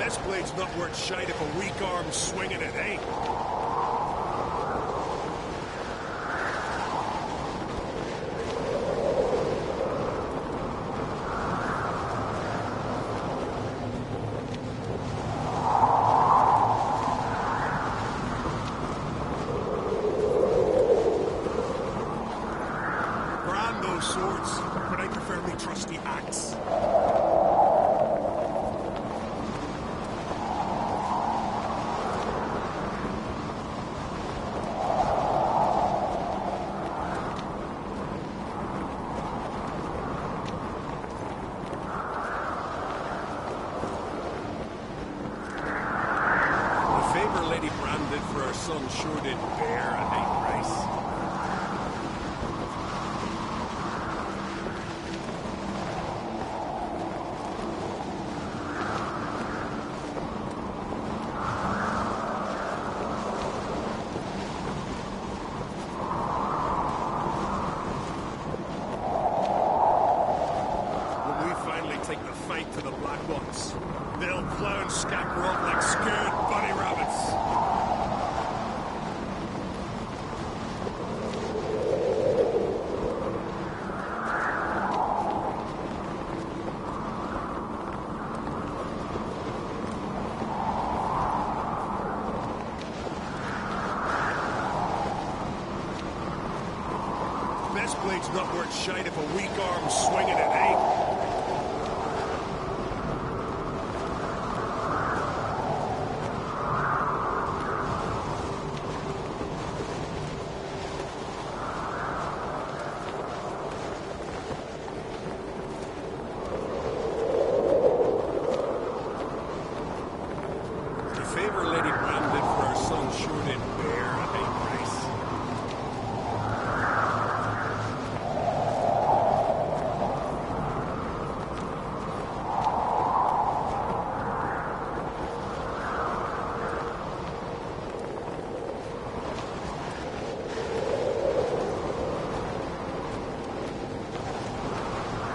Best blade's not worth shite if a weak arm's swinging it, eh? Brand those swords, but I prefer me trusty axe. Lady branded for her son sure did bear a high price. When we finally take the fight to the Black Ones, they'll plow and scamper up like scared bunny rabbits. Best blade's not worth shite if a weak arm's swinging it, eh? The favor Lady branded for her son sure did bear a high price.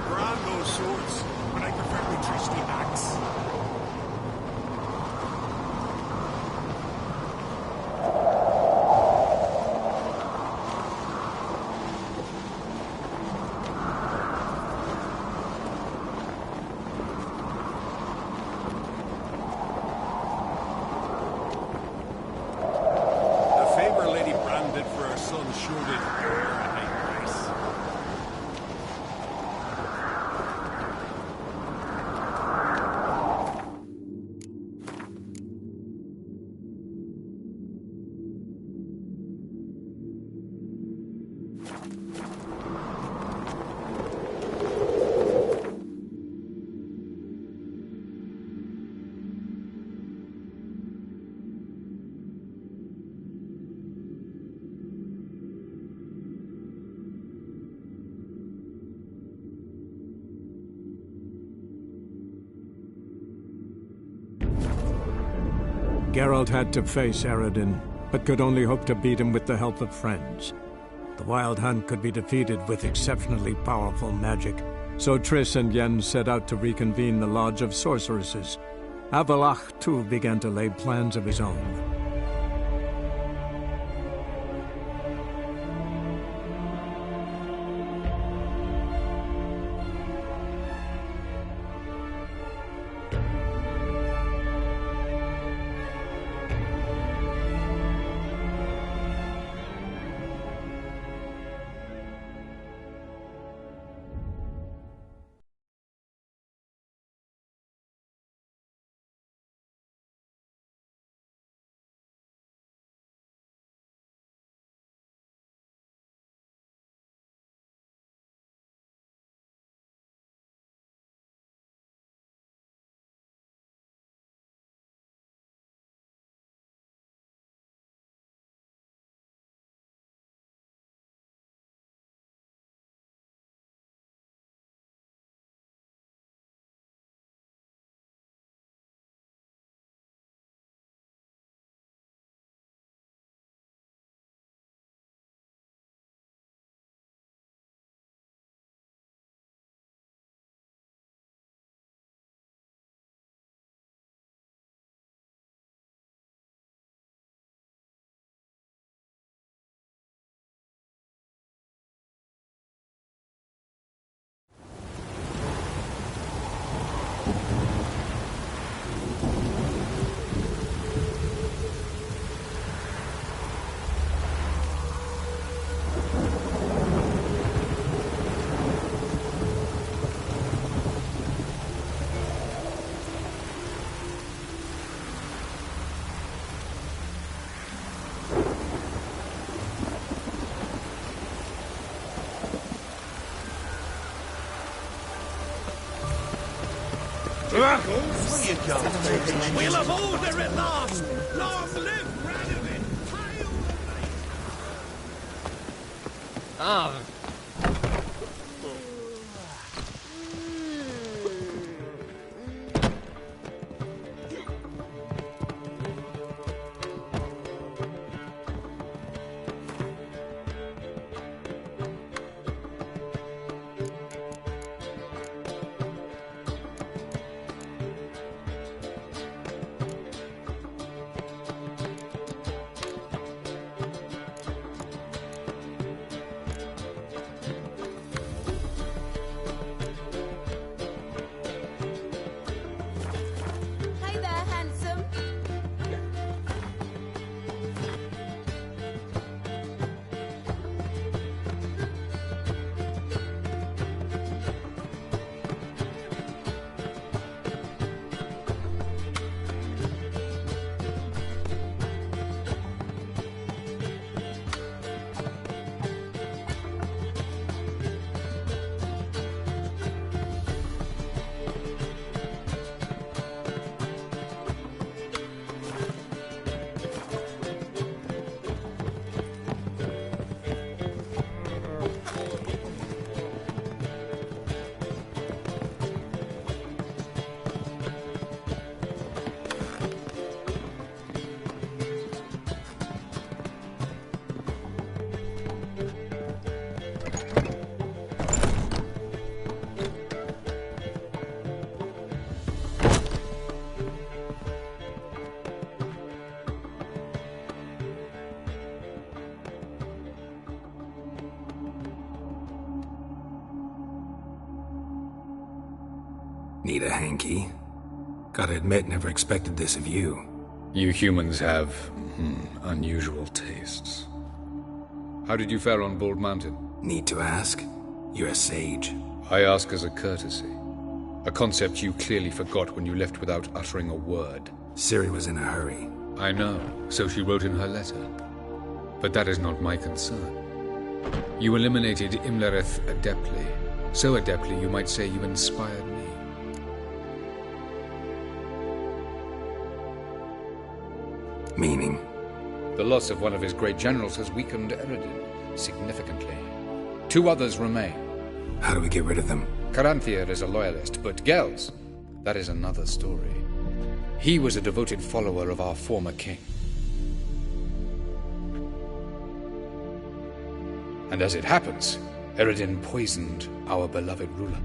Brand those swords, but I prefer me trusty axe. For our son sure did bear a high price. Geralt had to face Eredin, but could only hope to beat him with the help of friends. The Wild Hunt could be defeated with exceptionally powerful magic, so Triss and Yen set out to reconvene the Lodge of Sorceresses. Avallac'h, too, began to lay plans of his own. We'll have order at last! Long live Radovid! Hail the Ah. Hey there, handsome. Need a hanky? Gotta admit, never expected this of you. You humans have, unusual tastes. How did you fare on Bald Mountain? Need to ask? You're a sage. I ask as a courtesy. A concept you clearly forgot when you left without uttering a word. Ciri was in a hurry. I know, so she wrote in her letter. But that is not my concern. You eliminated Imlerith adeptly. So adeptly you might say you inspired me. Meaning? The loss of one of his great generals has weakened Eredin significantly. 2 others remain. How do we get rid of them? Caranthir is a loyalist, but Gels, that is another story. He was a devoted follower of our former king. And as it happens, Eredin poisoned our beloved ruler.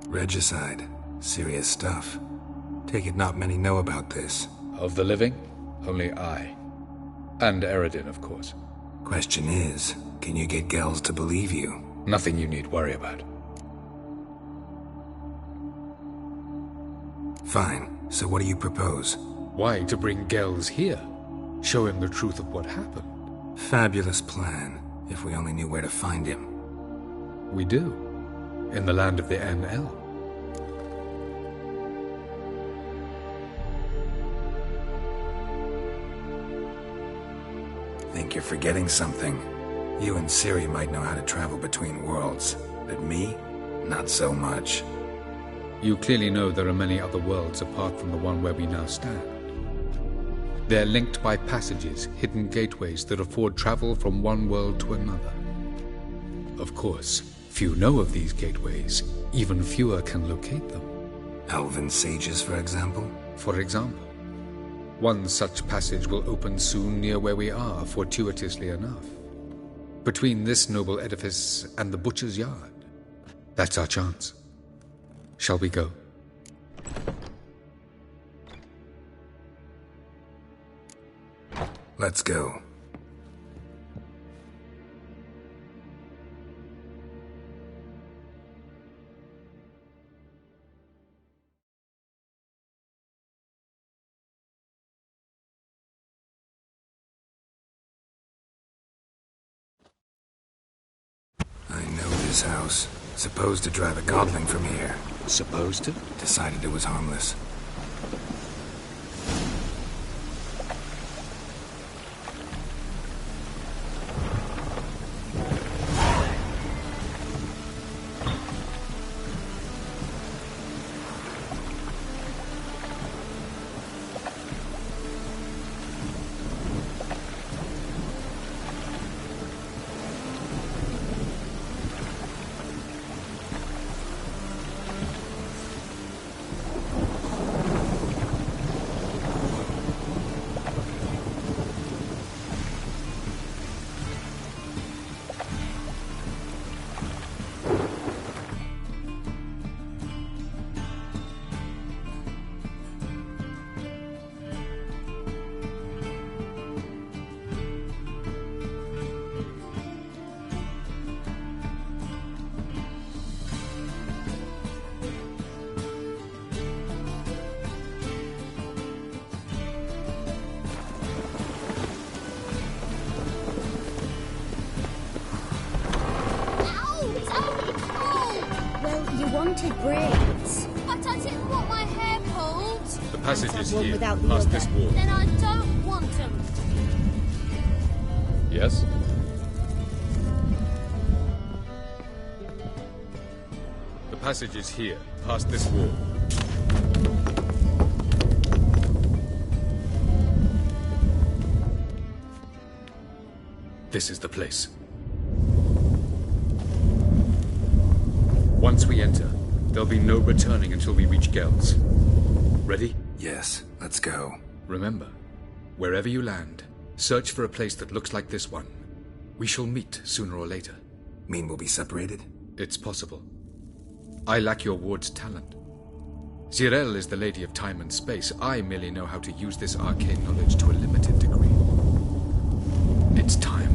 Regicide. Serious stuff. Take it not many know about this. Of the living, only I. And Eredin, of course. Question is, can you get Gels to believe you? Nothing you need worry about. Fine. So what do you propose? Why, to bring Gels here? Show him the truth of what happened. Fabulous plan, if we only knew where to find him. We do. In the land of the NL. Think you're forgetting something. You and Ciri might know how to travel between worlds, but me? Not so much. You clearly know there are many other worlds apart from the one where we now stand. They're linked by passages, hidden gateways that afford travel from one world to another. Of course, few know of these gateways. Even fewer can locate them. Elven sages, for example? For example. One such passage will open soon near where we are, fortuitously enough. Between this noble edifice and the butcher's yard. That's our chance. Shall we go? Let's go. I know this house. Supposed to drive a godling from here. Supposed to? Decided it was harmless. Wanted braids. But I didn't want my hair pulled. The passage is one here, without the past other. this wall. Then I don't want them. Yes? The passage is here, past this wall. This is the place. Once we enter, there'll be no returning until we reach Gel's. Ready? Yes, let's go. Remember, wherever you land, search for a place that looks like this one. We shall meet sooner or later. Mean we'll be separated? It's possible. I lack your ward's talent. Zirel is the lady of time and space. I merely know how to use this arcane knowledge to a limited degree. It's time.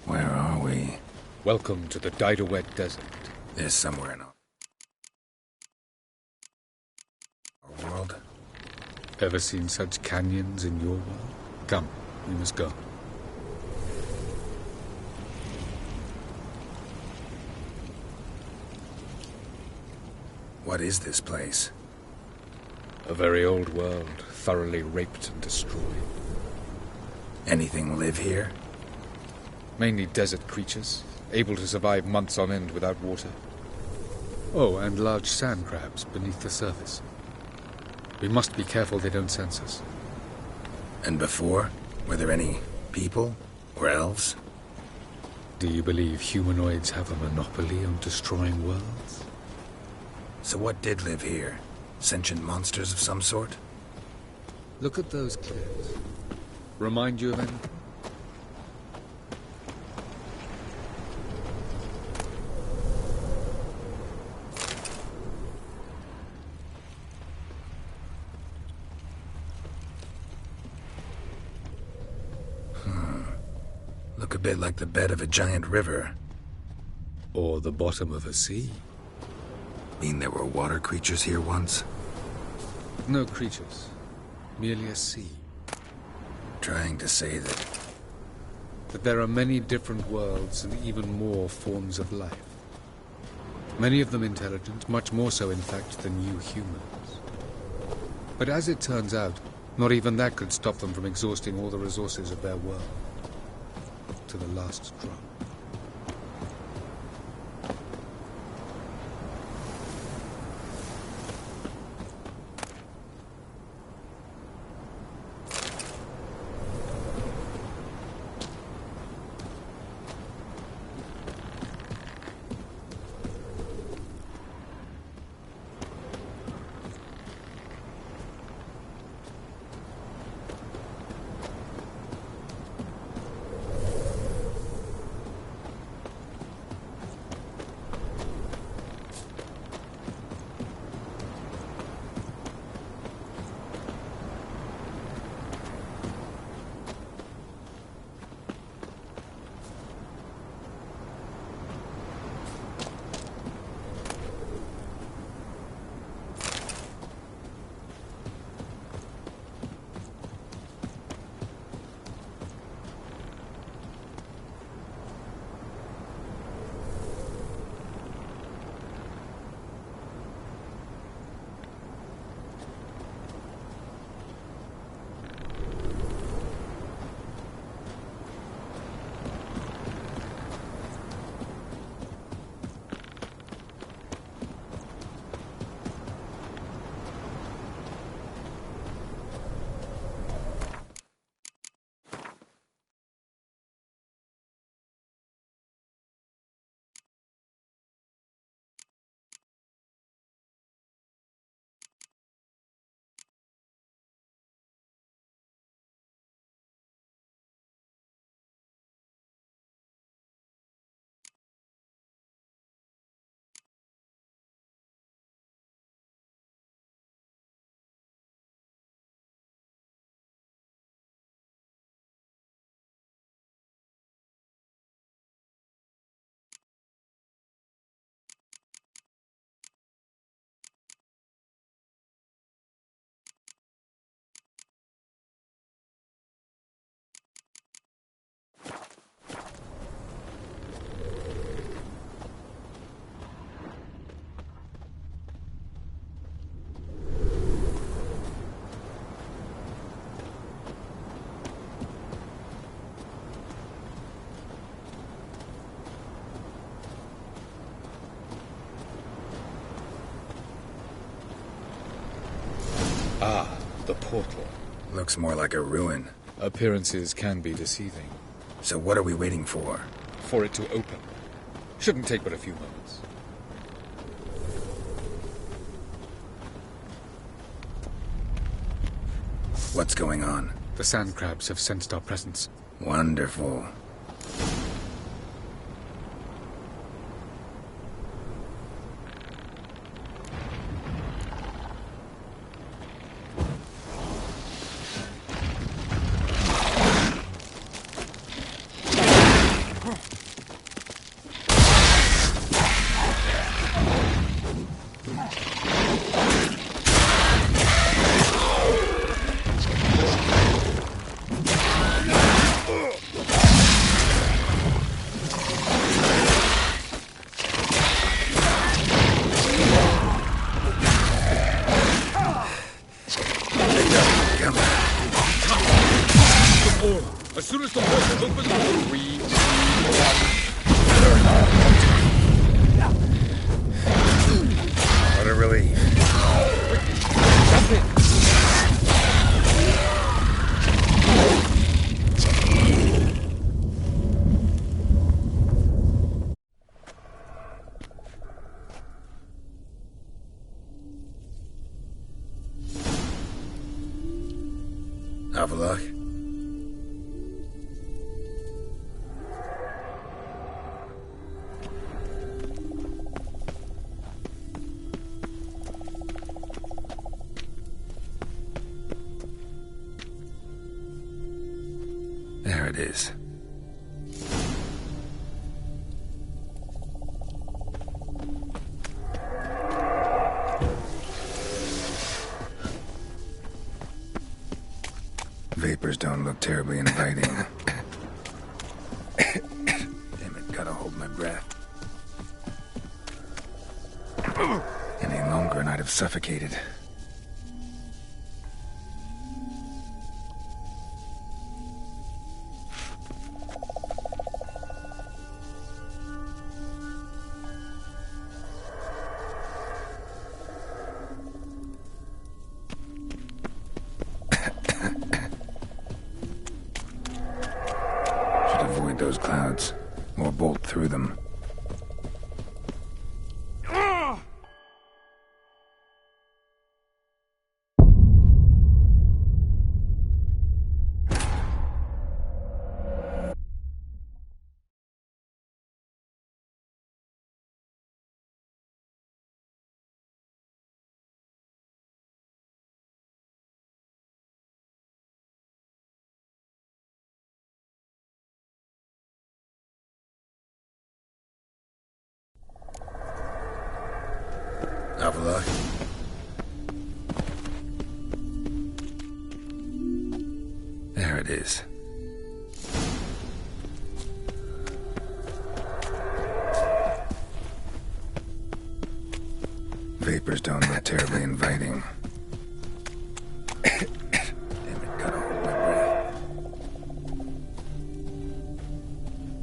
Where are we? Welcome to the Didowet Desert. There's somewhere in our world. Ever seen such canyons in your world? Come, we must go. What is this place? A very old world, thoroughly raped and destroyed. Anything live here? Mainly desert creatures, able to survive months on end without water. Oh, and large sand crabs beneath the surface. We must be careful they don't sense us. And before? Were there any people? Or elves? Do you believe humanoids have a monopoly on destroying worlds? So what did live here? Sentient monsters of some sort? Look at those cliffs. Remind you of anything? Look a bit like the bed of a giant river. Or the bottom of a sea? Mean there were water creatures here once? No creatures. Merely a sea. Trying to say that... That there are many different worlds and even more forms of life. Many of them intelligent, much more so in fact than you humans. But as it turns out, not even that could stop them from exhausting all the resources of their world. To the last drop. Ah, the portal. Looks more like a ruin. Appearances can be deceiving. So what are we waiting for? For it to open. Shouldn't take but a few moments. What's going on? The sand crabs have sensed our presence. Wonderful. As soon as the portal opens, 3, 2, 1. What a relief. Jump in. Avalok? There it is. Vapors don't look terribly inviting. Damn it, gotta hold my breath. Any longer and I'd have suffocated. Avoid those clouds, or bolt through them. Avalok? There it is. Vapors don't look terribly inviting. Damn it, gotta hold my breath.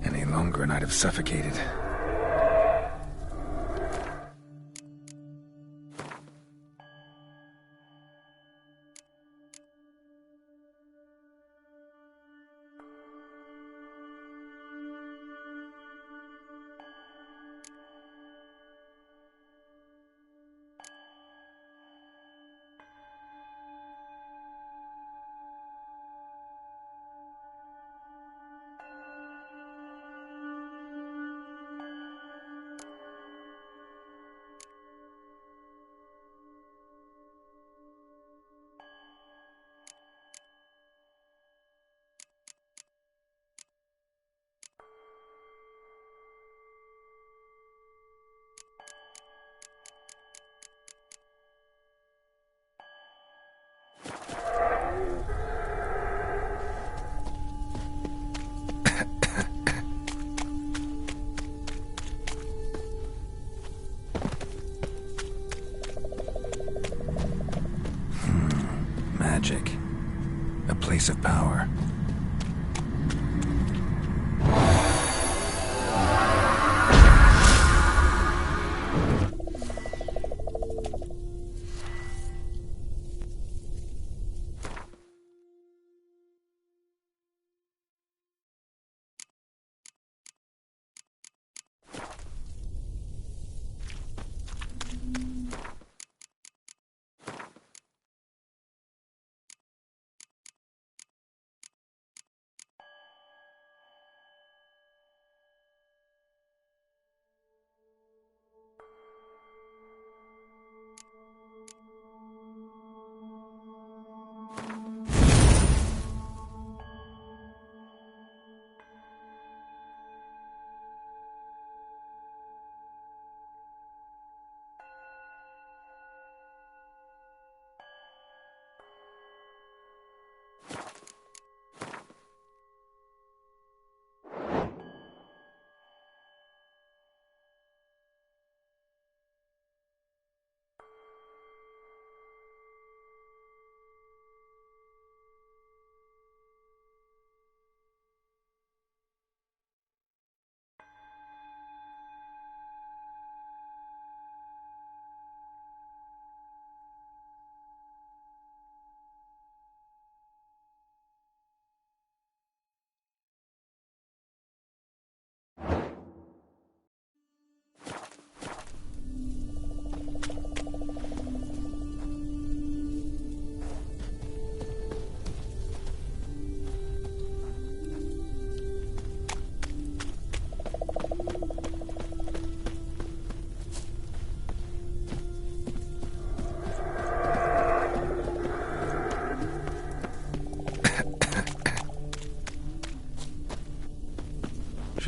Any longer and I'd have suffocated.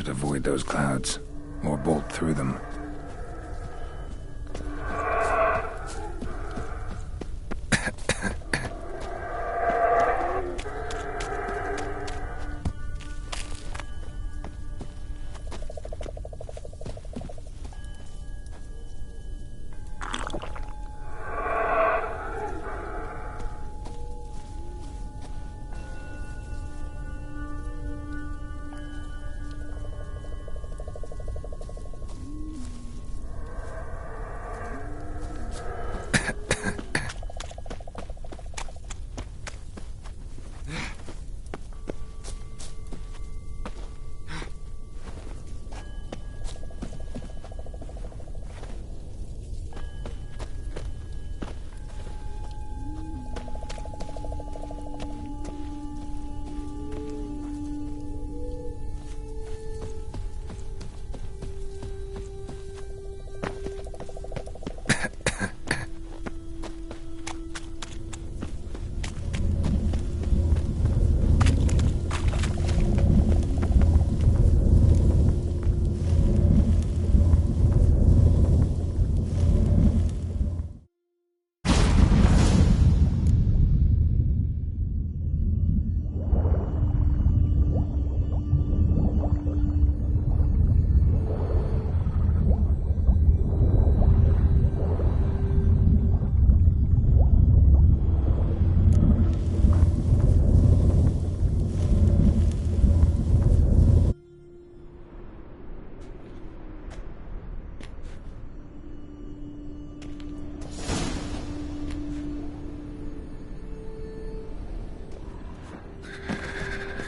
should avoid those clouds, or bolt through them.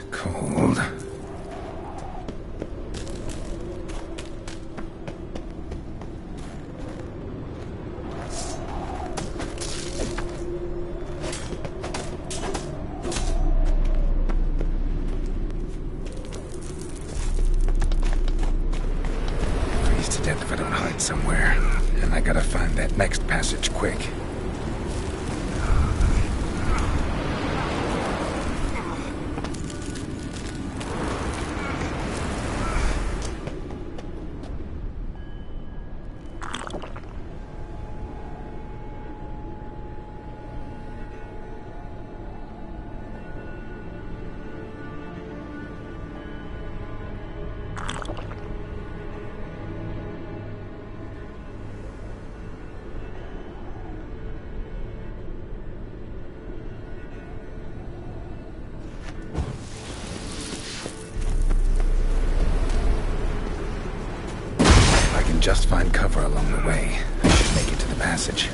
Cold. Freeze to death if I don't hide somewhere. And I gotta find that next passage quick. Just find cover along the way. I should make it to the passage.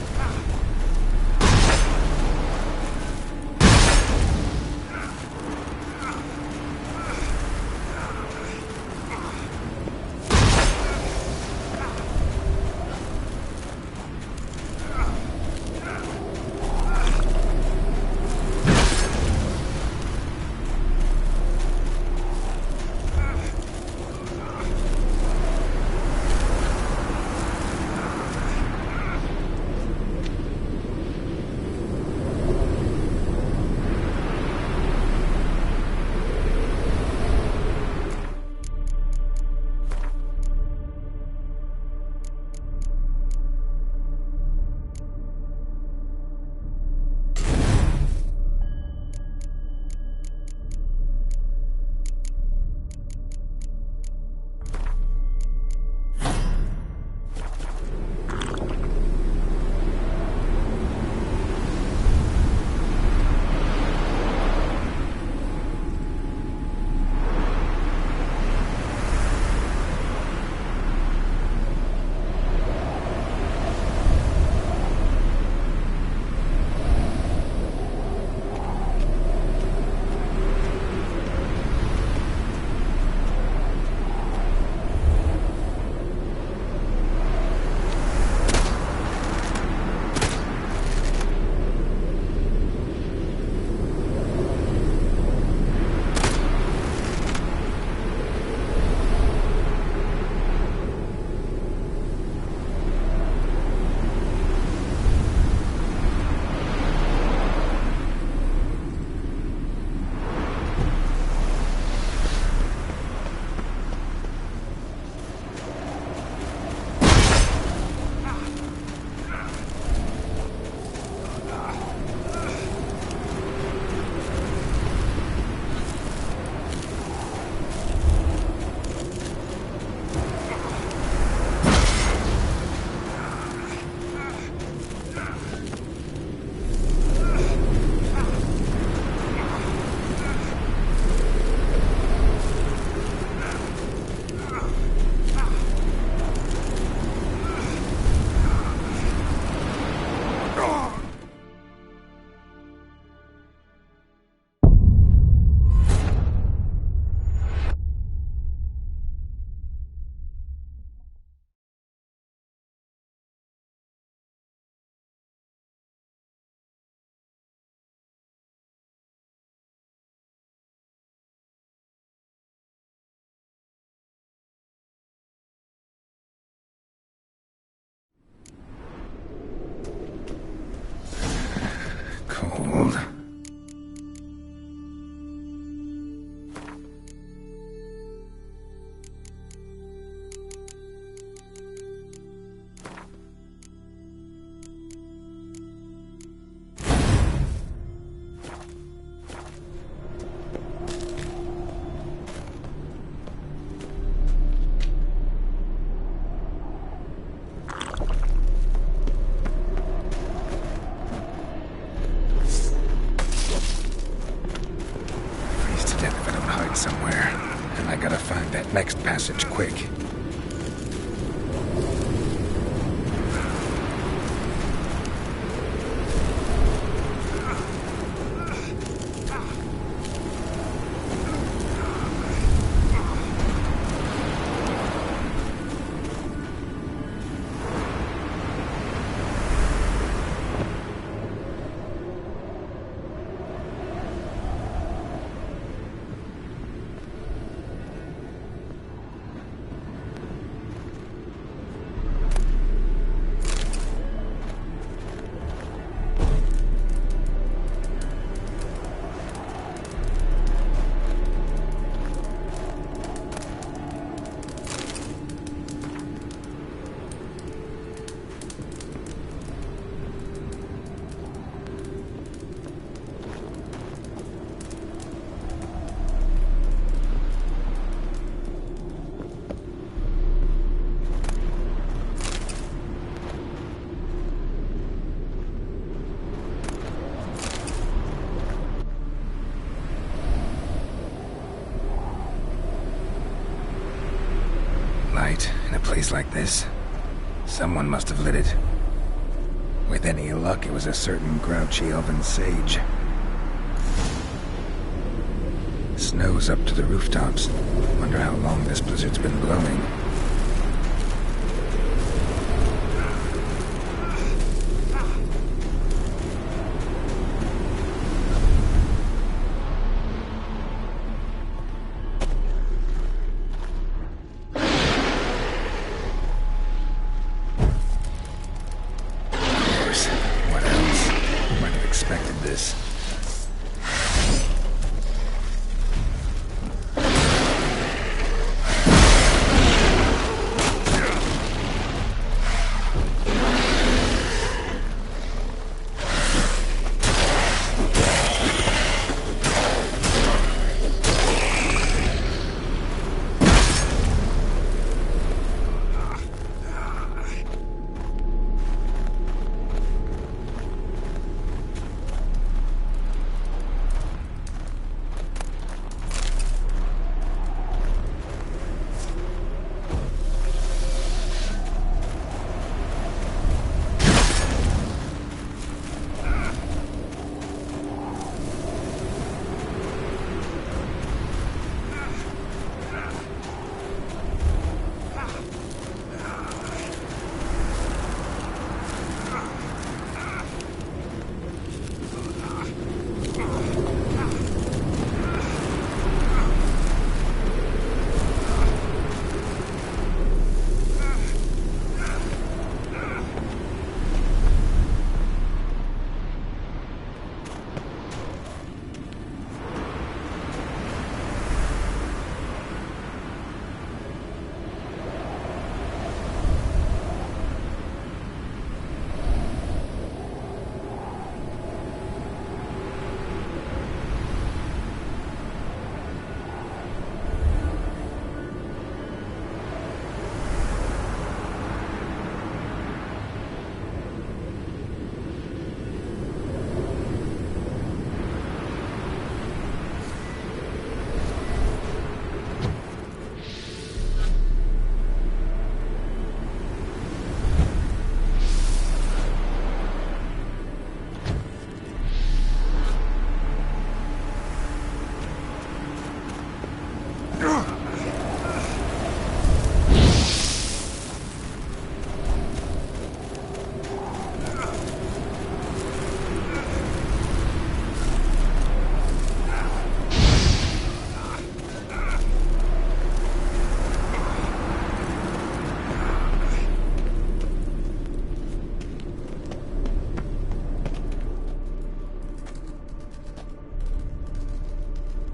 getting somewhere, and I gotta find that next passage quick. In a place like this, someone must have lit it. With any luck, it was a certain grouchy elven sage. Snow's up to the rooftops. Wonder how long this blizzard's been blowing.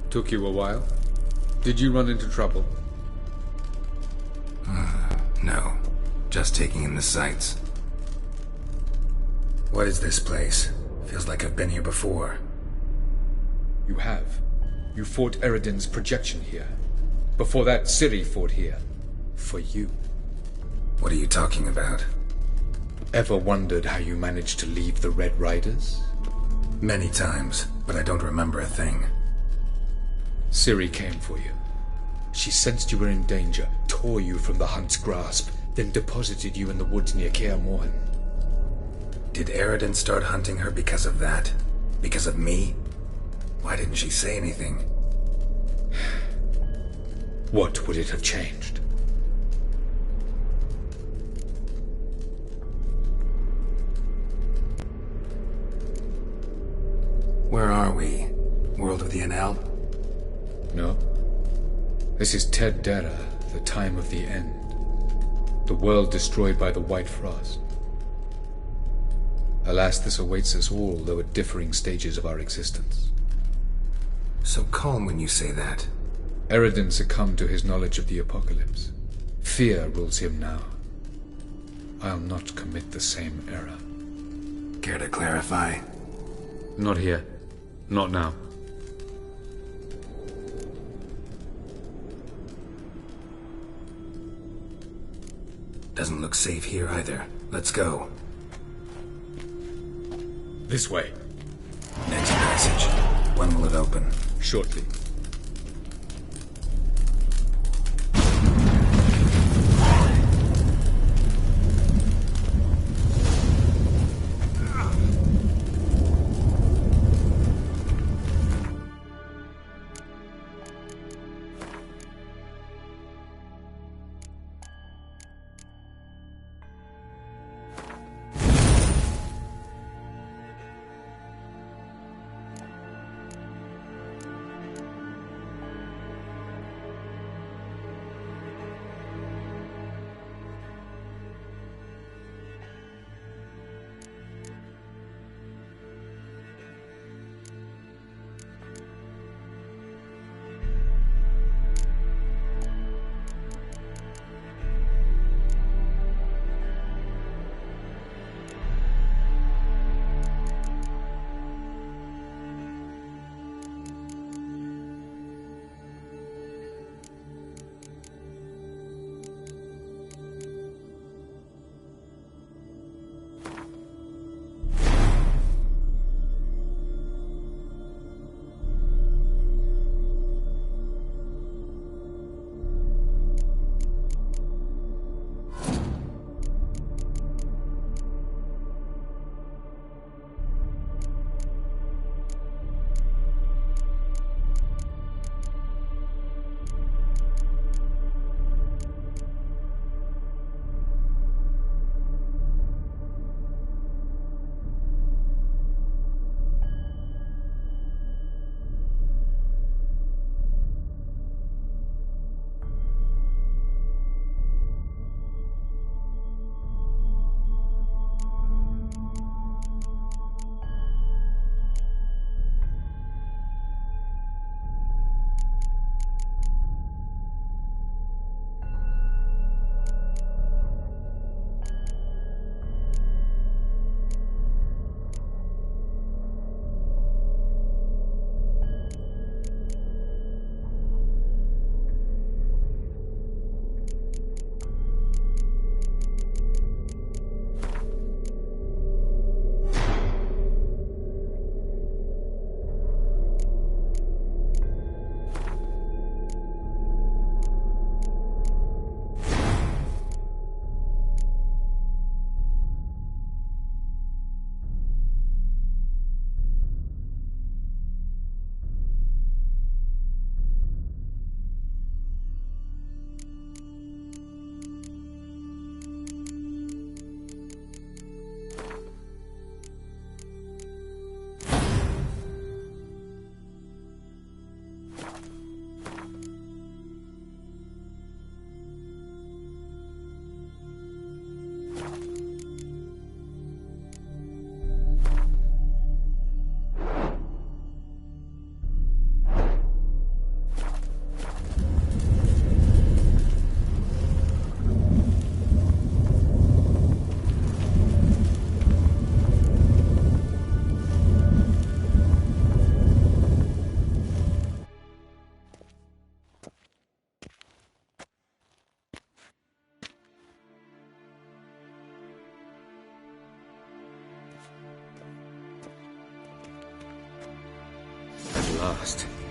Took you a while? Did you run into trouble? No. Just taking in the sights. What is this place? Feels like I've been here before. You have. You fought Eredin's projection here. Before that, Sory fought here. For you. What are you talking about? Ever wondered how you managed to leave the Red Riders? Many times, but I don't remember a thing. Ciri came for you. She sensed you were in danger, tore you from the Hunt's grasp, then deposited you in the woods near Kaer Morhen. Did Eredin start hunting her because of that? Because of me? Why didn't she say anything? What would it have changed? Where are we? World of the Enel? No. This is Ted Dera, the time of the end. The world destroyed by the White Frost. Alas, this awaits us all, though at differing stages of our existence. So calm when you say that. Eredin succumbed to his knowledge of the apocalypse. Fear rules him now. I'll not commit the same error. Care to clarify? Not here. Not now. Doesn't look safe here either. Let's go. This way. Next passage. When will it open? Shortly.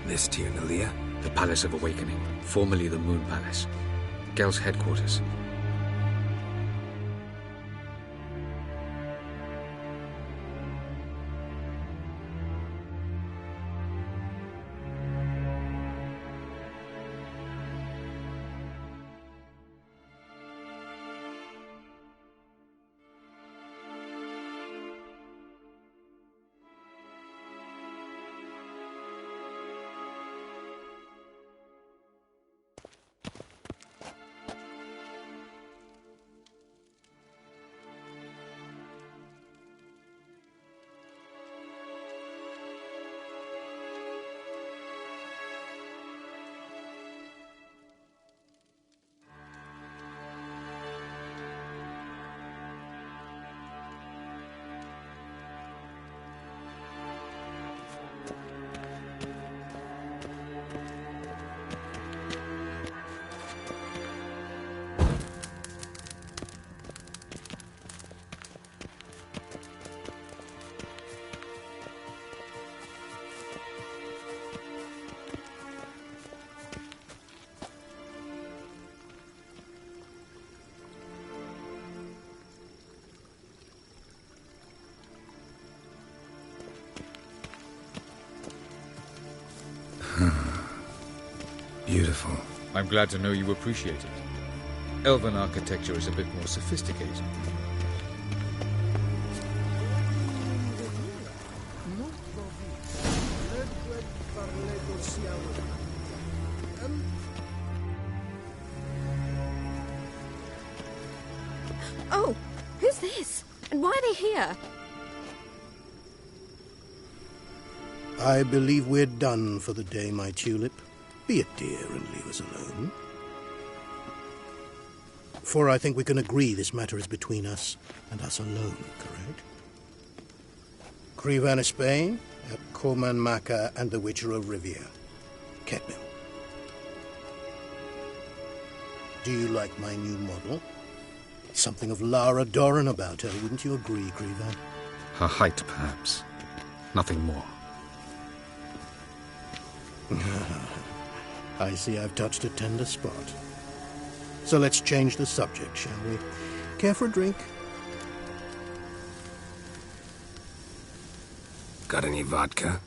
This Tyr Nalia? The Palace of Awakening, formerly the Moon Palace. Gel's headquarters. Beautiful. I'm glad to know you appreciate it. Elven architecture is a bit more sophisticated. Oh, who's this? And why are they here? I believe we're done for the day, my tulip. Be a dear and leave us alone. For I think we can agree this matter is between us and us alone, correct? Krivan Spain, Koman Maka, and the Witcher of Rivia. Ketmil. Do you like my new model? Something of Lara Doran about her, wouldn't you agree, Krivan? Her height, perhaps. Nothing more. I see I've touched a tender spot. So let's change the subject, shall we? Care for a drink? Got any vodka?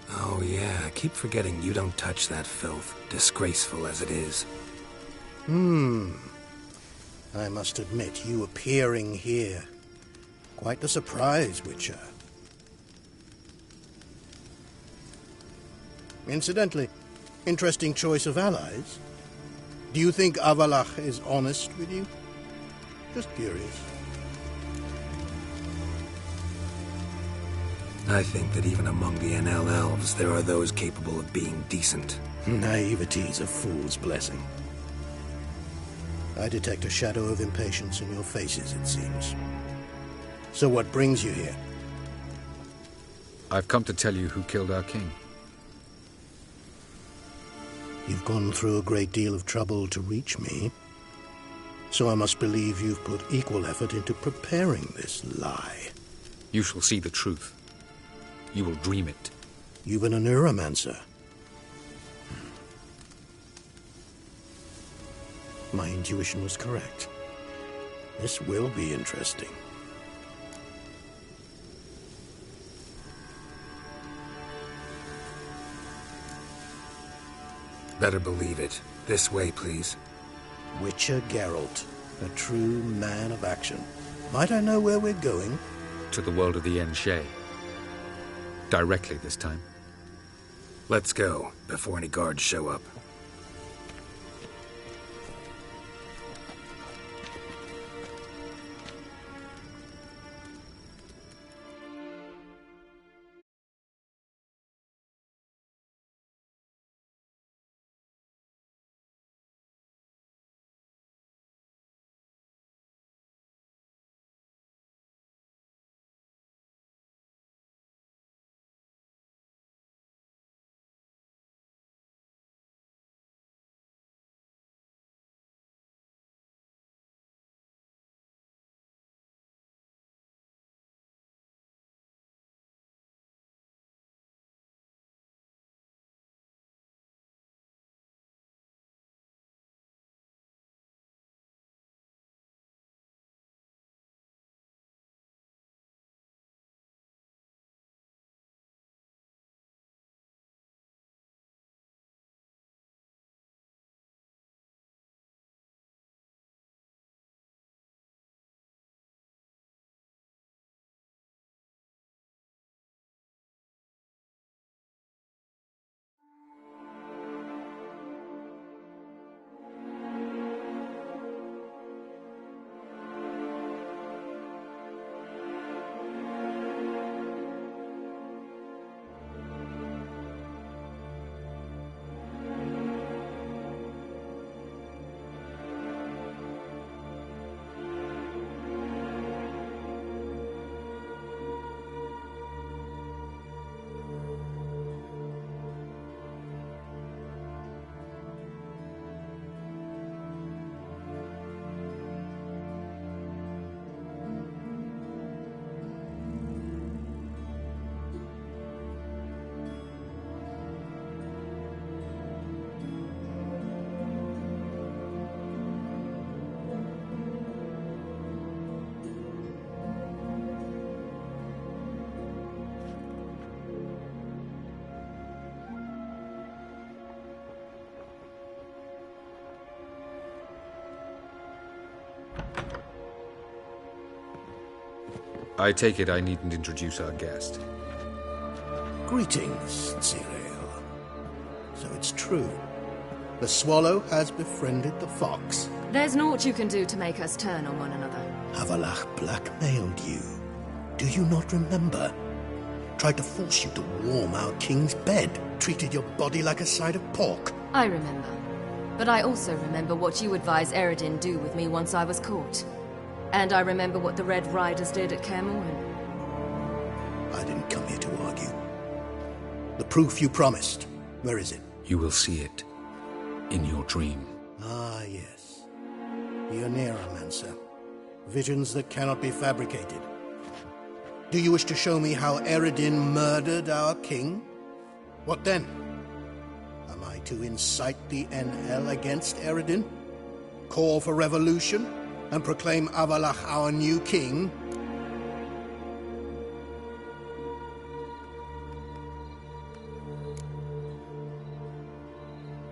Oh yeah, I keep forgetting you don't touch that filth, disgraceful as it is. I must admit, you appearing here. Quite the surprise, Witcher. Incidentally, interesting choice of allies. Do you think Avalach is honest with you? Just curious. I think that even among the NL elves, there are those capable of being decent. Naivety's a fool's blessing. I detect a shadow of impatience in your faces, it seems. So what brings you here? I've come to tell you who killed our king. You've gone through a great deal of trouble to reach me. So I must believe you've put equal effort into preparing this lie. You shall see the truth. You will dream it. You've been a neuromancer. My intuition was correct. This will be interesting. Better believe it. This way, please. Witcher Geralt, a true man of action. Might I know where we're going? To the world of the Enshe. Directly this time. Let's go, before any guards show up. I take it I needn't introduce our guest. Greetings, Cyril. So it's true. The swallow has befriended the fox. There's naught you can do to make us turn on one another. Avalach blackmailed you. Do you not remember? Tried to force you to warm our king's bed. Treated your body like a side of pork. I remember. But I also remember what you advised Eredin do with me once I was caught. And I remember what the Red Riders did at Kaer Morhen. I didn't come here to argue. The proof you promised. Where is it? You will see it. In your dream. Ah, yes. The Oneiromancer. Visions that cannot be fabricated. Do you wish to show me how Eredin murdered our king? What then? Am I to incite the NL against Eredin? Call for revolution? And proclaim Avalach our new king?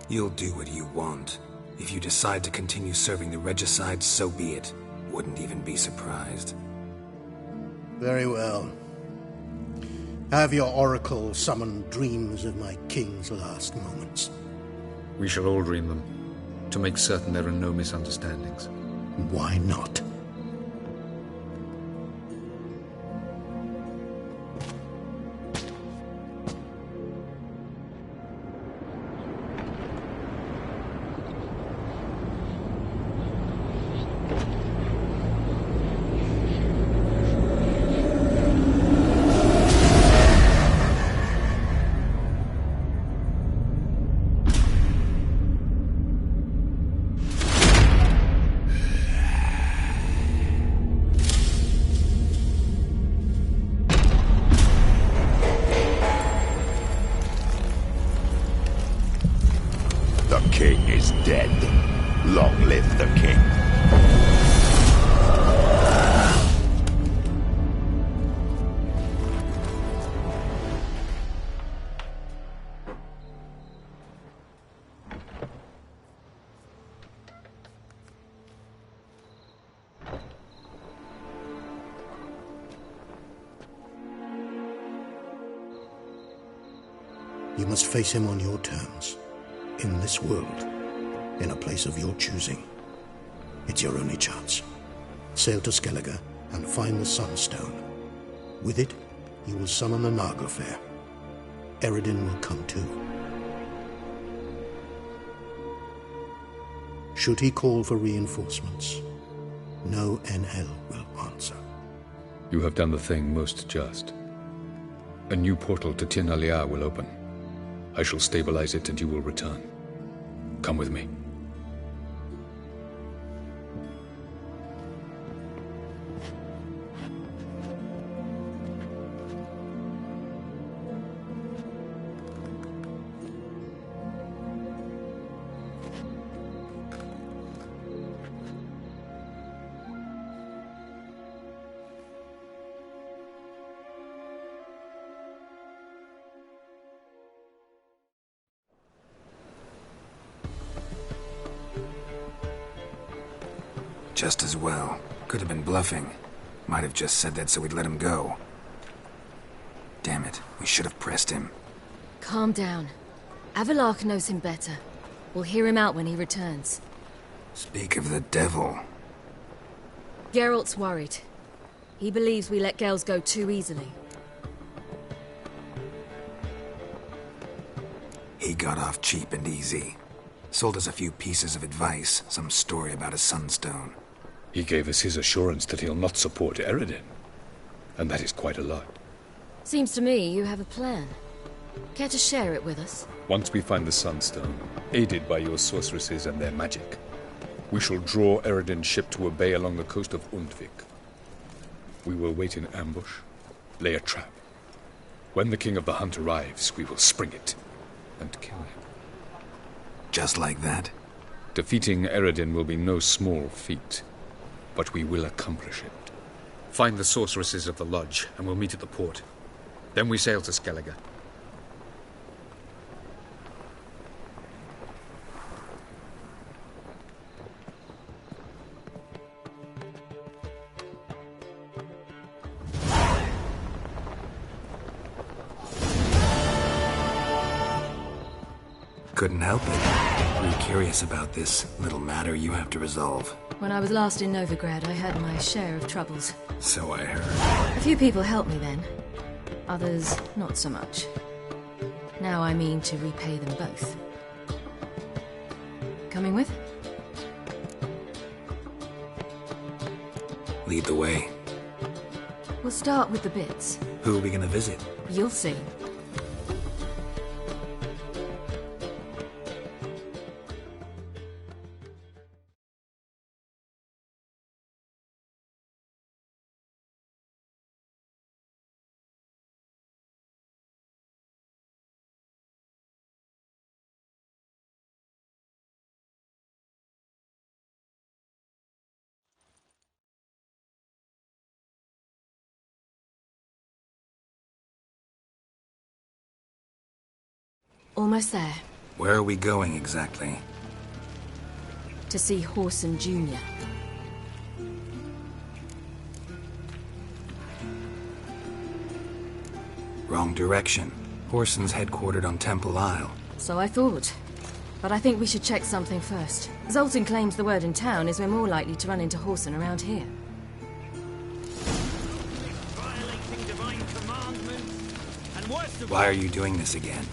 You'll do what you want. If you decide to continue serving the regicide, so be it. Wouldn't even be surprised. Very well. Have your oracle summon dreams of my king's last moments. We shall all dream them, to make certain there are no misunderstandings. Why not? The king is dead. Long live the king. You must face him on your terms. In this world, in a place of your choosing. It's your only chance. Sail to Skellige and find the Sunstone. With it, you will summon the Naga Fair. Eredin will come too. Should he call for reinforcements, no NL will answer. You have done the thing most just. A new portal to Tir Nalia will open. I shall stabilize it and you will return. Come with me. Just as well. Could have been bluffing. Might have just said that so we'd let him go. Damn it, we should have pressed him. Calm down. Avalach knows him better. We'll hear him out when he returns. Speak of the devil. Geralt's worried. He believes we let girls go too easily. He got off cheap and easy. Sold us a few pieces of advice, some story about a sunstone. He gave us his assurance that he'll not support Eredin. And that is quite a lot. Seems to me you have a plan. Care to share it with us? Once we find the Sunstone, aided by your sorceresses and their magic, we shall draw Eredin's ship to a bay along the coast of Undvik. We will wait in ambush, lay a trap. When the King of the Hunt arrives, we will spring it and kill him. Just like that? Defeating Eredin will be no small feat, but we will accomplish it. Find the sorceresses of the lodge, and we'll meet at the port. Then we sail to Skellige. couldn't help it. We're curious about this little matter you have to resolve. When I was last in Novigrad, I had my share of troubles. So I heard. A few people helped me then. Others, not so much. Now I mean to repay them both. Coming with? Lead the way. We'll start with the bits. Who are we gonna visit? You'll see. Almost there. Where are we going exactly? To see Horson Jr. Wrong direction. Horson's headquartered on Temple Isle. So I thought. But I think we should check something first. Zoltan claims the word in town is we're more likely to run into Horson around here. Violating divine commandments, and worst of Why are you doing this again?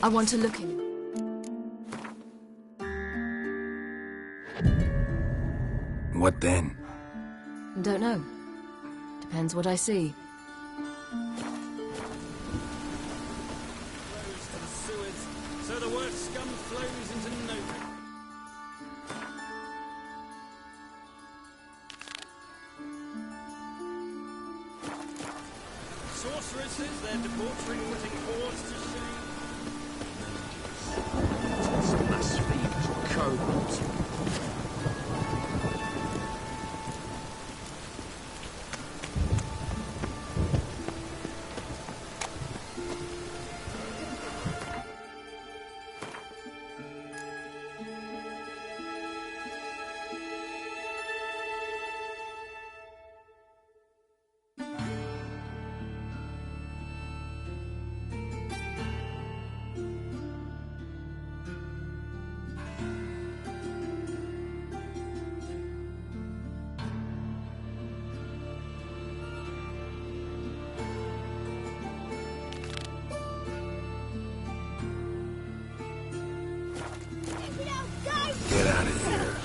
I want to look in. What then? Don't know. Depends what I see. flows to the sewers, so the worst scum flows into nowhere. Sorceresses, their debauchery putting hordes to shame. Blasphemous codes. Get out of here.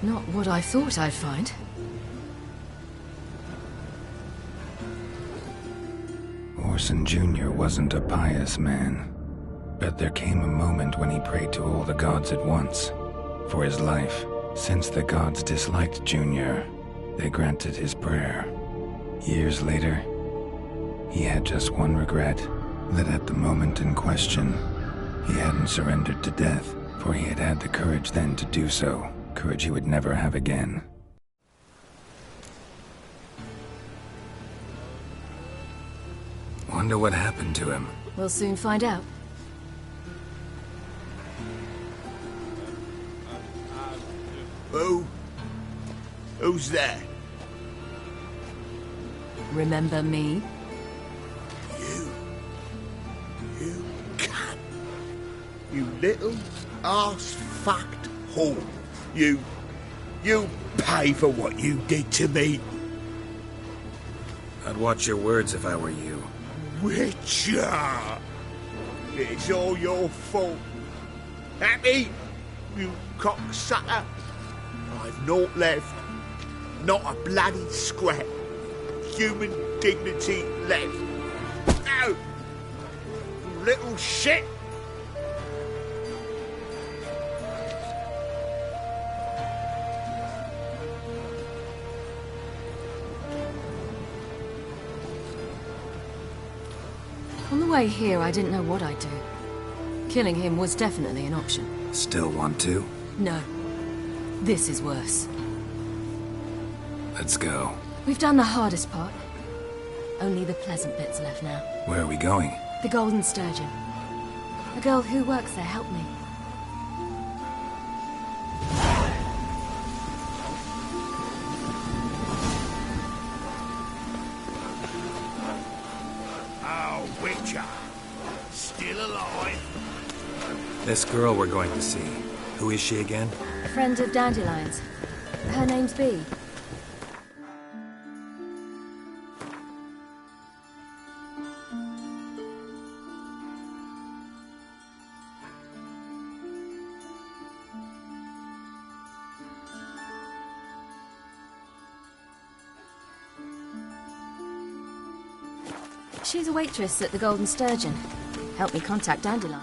Not what I thought I'd find. Orson Jr. wasn't a pious man, but there came a moment when he prayed to all the gods at once for his life. Since the gods disliked Jr., they granted his prayer. Years later, he had just one regret, that at the moment in question, he hadn't surrendered to death, for he had had the courage then to do so, courage he would never have again. Wonder what happened to him. We'll soon find out. Who? Who's that? Remember me? You? You little ass-fucked whore. You pay for what you did to me. I'd watch your words if I were you. Witcher! It's all your fault. Happy? You cocksucker? I've naught left. Not a bloody scrap. Human dignity left. No! Little shit! On the way here, I didn't know what I'd do. Killing him was definitely an option. Still want to? No. This is worse. Let's go. We've done the hardest part. Only the pleasant bits left now. Where are we going? The Golden Sturgeon. A girl who works there helped me. Oh, Witcher. Still alive? This girl we're going to see. Who is she again? A friend of Dandelion's. Her name's Bee. She's a waitress at the Golden Sturgeon. Helped me contact Dandelion.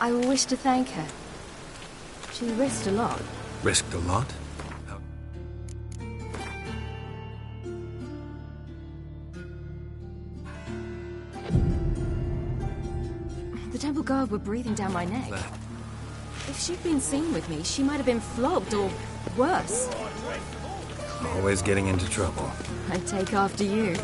I wish to thank her. She risked a lot. Risked a lot? The Temple Guard were breathing down my neck. If she'd been seen with me, she might have been flogged or worse. Always getting into trouble. I'd take after you.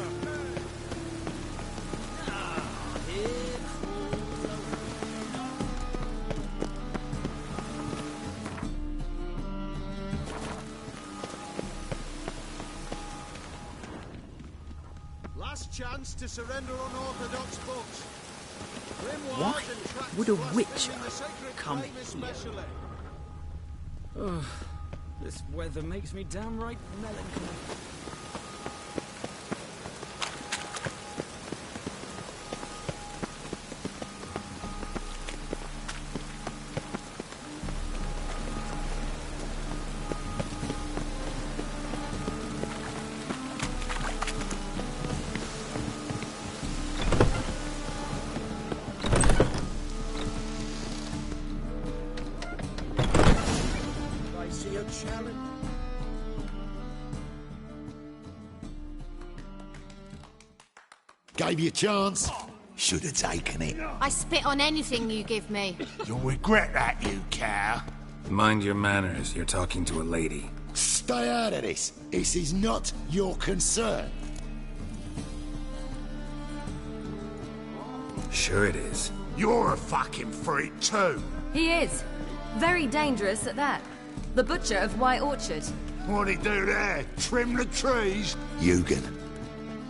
Last chance to surrender unorthodox books. Why would a witcher come here? Oh, this weather makes me downright melancholy. Gave you a chance. Should have taken it. I spit on anything you give me. You'll regret that, you cow. Mind your manners. You're talking to a lady. Stay out of this. This is not your concern. Sure it is. You're a fucking freak too. He is. Very dangerous at that. The butcher of White Orchard. What'd he do there? Trim the trees? Eugen.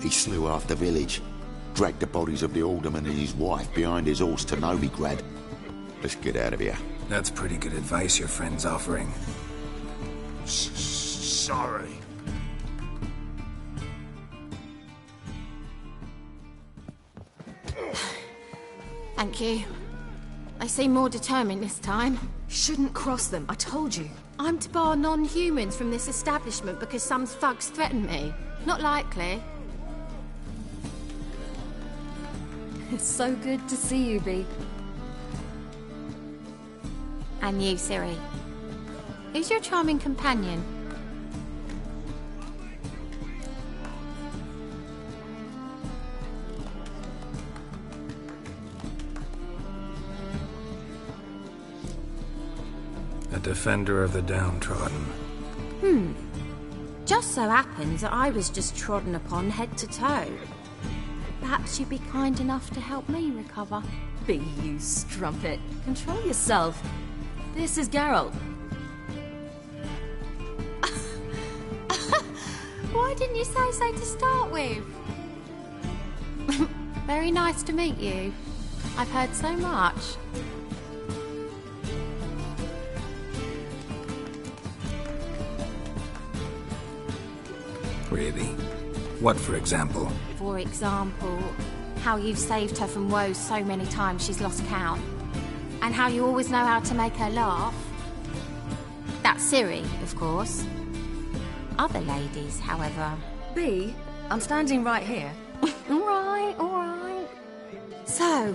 He slew half the village. Dragged the bodies of the alderman and his wife behind his horse to Novigrad. Let's get out of here. That's pretty good advice your friend's offering. Sorry. Thank you. They seem more determined this time. Shouldn't cross them, I told you. I'm to bar non-humans from this establishment because some thugs threaten me. Not likely. It's so good to see you, Bee. And you, Sory. Who's your charming companion? A defender of the downtrodden. Just so happens that I was just trodden upon head to toe. Perhaps you'd be kind enough to help me recover. Be you strumpet. Control yourself. This is Geralt. Why didn't you say so to start with? Very nice to meet you. I've heard so much. Really? What, for example? For example, how you've saved her from woes so many times she's lost count. And how you always know how to make her laugh. That's Sory, of course. Other ladies, however... B, I'm standing right here. all right. So,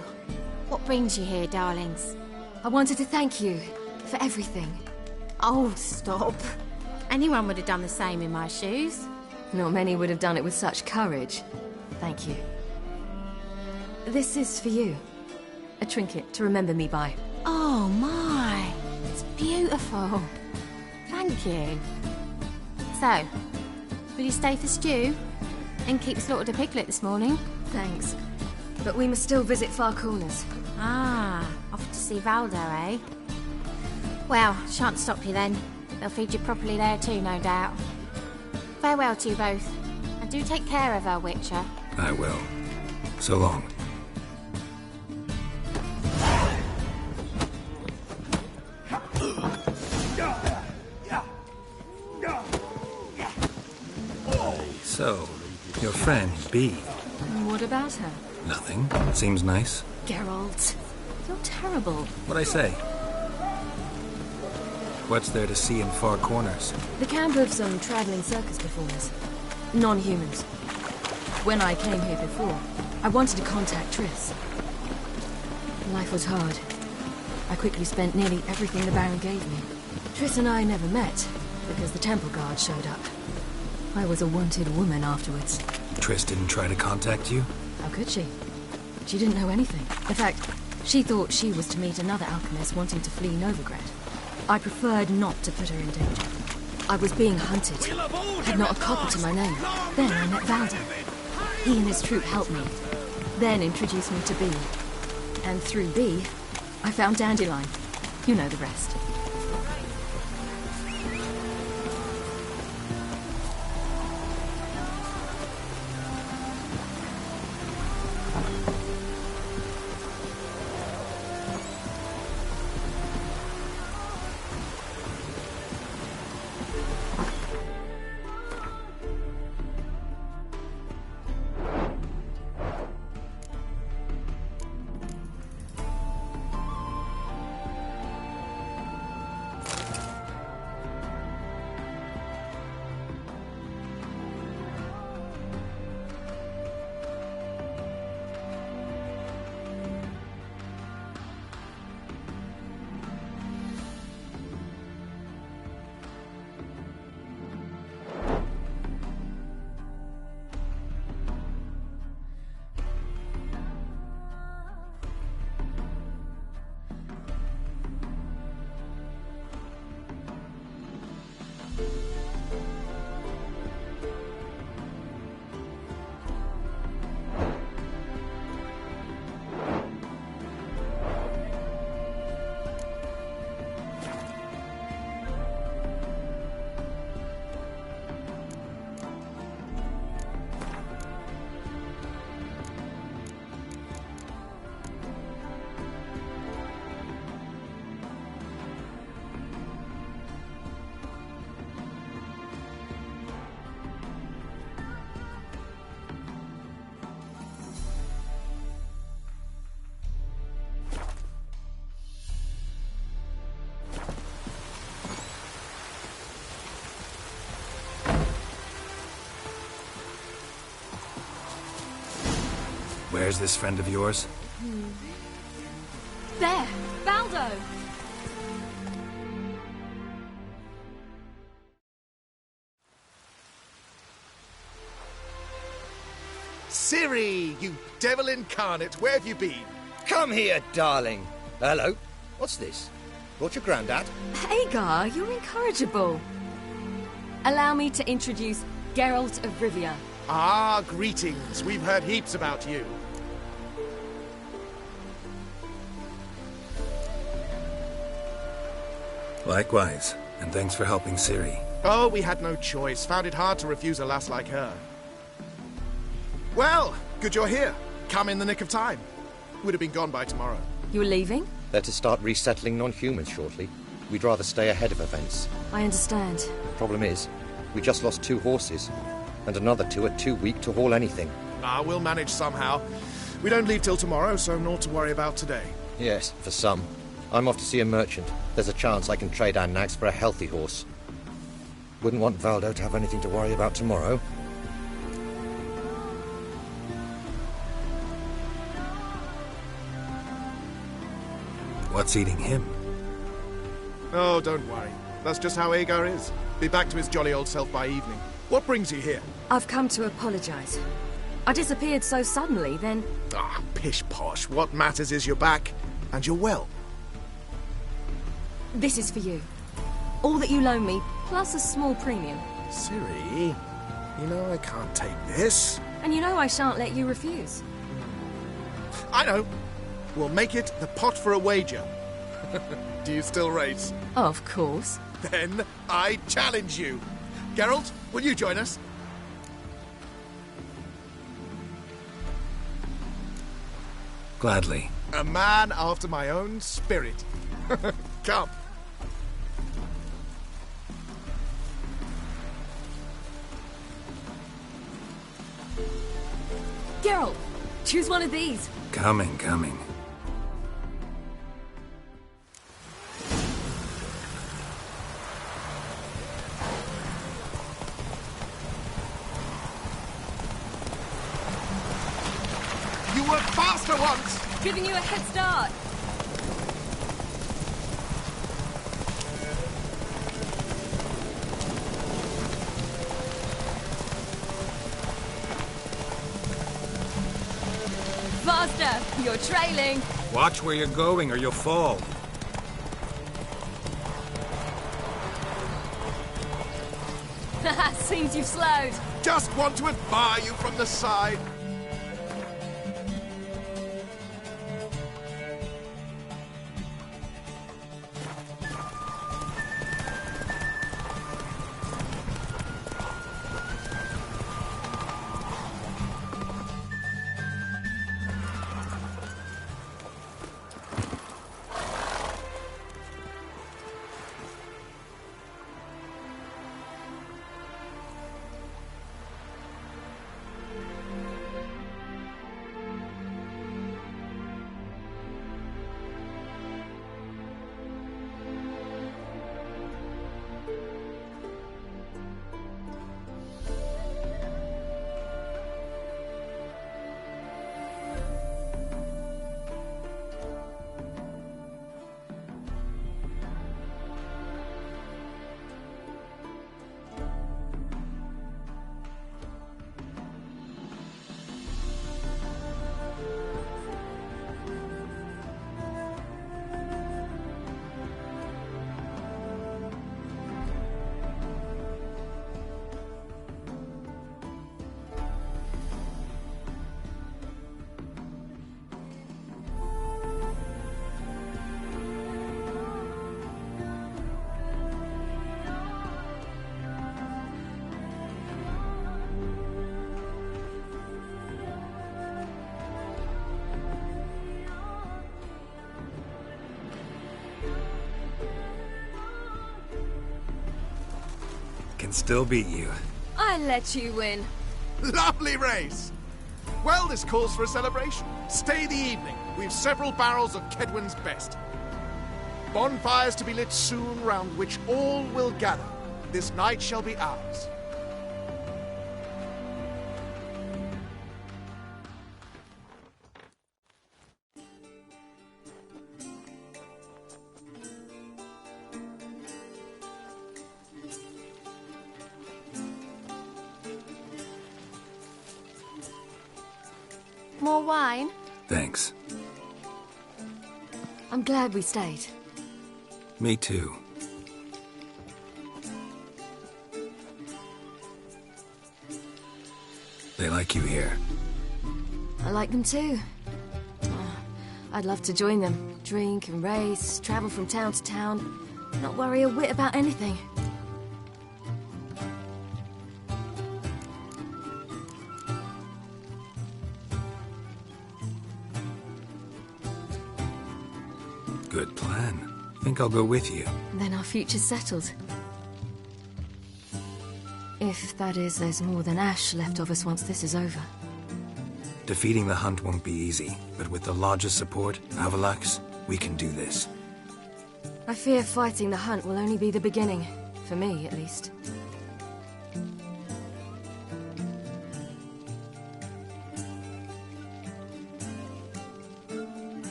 what brings you here, darlings? I wanted to thank you for everything. Oh, stop. Anyone would have done the same in my shoes. Not many would have done it with such courage. Thank you. This is for you. A trinket to remember me by. Oh, my. It's beautiful. Thank you. So, will you stay for stew? And keep slaughtered a piglet this morning? Thanks. But we must still visit Far Corners. Ah, off to see Valdo, eh? Well, shan't stop you then. They'll feed you properly there too, no doubt. Farewell to you both. And do take care of her, Witcher. I will. So long. So, your friend, B. What about her? Nothing. Seems nice. Geralt, you're terrible. What'd I say? What's there to see in Far Corners? The camp of some traveling circus performers. Non-humans. When I came here before, I wanted to contact Triss. Life was hard. I quickly spent nearly everything the Baron gave me. Triss and I never met, because the temple guard showed up. I was a wanted woman afterwards. Triss didn't try to contact you? How could she? She didn't know anything. In fact, she thought she was to meet another alchemist wanting to flee Novigrad. I preferred not to put her in danger. I was being hunted. Had not a copper to my name. Then I met Valdo. He and his troop helped me. Then introduced me to B. And through B, I found Dandelion. You know the rest. Where's this friend of yours? There! Valdo! Sory, you devil incarnate, where have you been? Come here, darling. Hello. What's this? Brought your granddad? Hagar, you're incorrigible. Allow me to introduce Geralt of Rivia. Ah, greetings. We've heard heaps about you. Likewise, and thanks for helping Sory. Oh, we had no choice. Found it hard to refuse a lass like her. Well, good you're here. Come in the nick of time. Would have been gone by tomorrow. You're leaving? They're to start resettling non-humans shortly. We'd rather stay ahead of events. I understand. Problem is, we just lost 2 horses, and another 2 are too weak to haul anything. Ah, we'll manage somehow. We don't leave till tomorrow, so naught to worry about today. Yes, for some. I'm off to see a merchant. There's a chance I can trade our nags for a healthy horse. Wouldn't want Valdo to have anything to worry about tomorrow. What's eating him? Oh, don't worry. That's just how Agar is. Be back to his jolly old self by evening. What brings you here? I've come to apologize. I disappeared so suddenly, then... Ah, pish-posh. What matters is you're back, and you're well. This is for you. All that you loan me, plus a small premium. Sory, you know I can't take this. And you know I shan't let you refuse. I know. We'll make it the pot for a wager. Do you still race? Of course. Then I challenge you. Geralt, will you join us? Gladly. A man after my own spirit. Come. Geralt, choose one of these. Coming. You were faster once! Giving you a head start. Faster! You're trailing! Watch where you're going or you'll fall. Seems you've slowed. Just want to admire you from the side. Can still beat you. I let you win. Lovely race! Well, this calls for a celebration. Stay the evening. We've several barrels of Kedwen's best. Bonfires to be lit soon, round which all will gather. This night shall be ours. More wine? Thanks. I'm glad we stayed. Me too. They like you here. I like them too. I'd love to join them. Drink and race, travel from town to town, not worry a whit about anything. Good plan. Think I'll go with you. Then our future's settled. If, that is, there's more than ash left of us once this is over. Defeating the Hunt won't be easy, but with the Lodge's support, Avalax, we can do this. I fear fighting the Hunt will only be the beginning. For me, at least.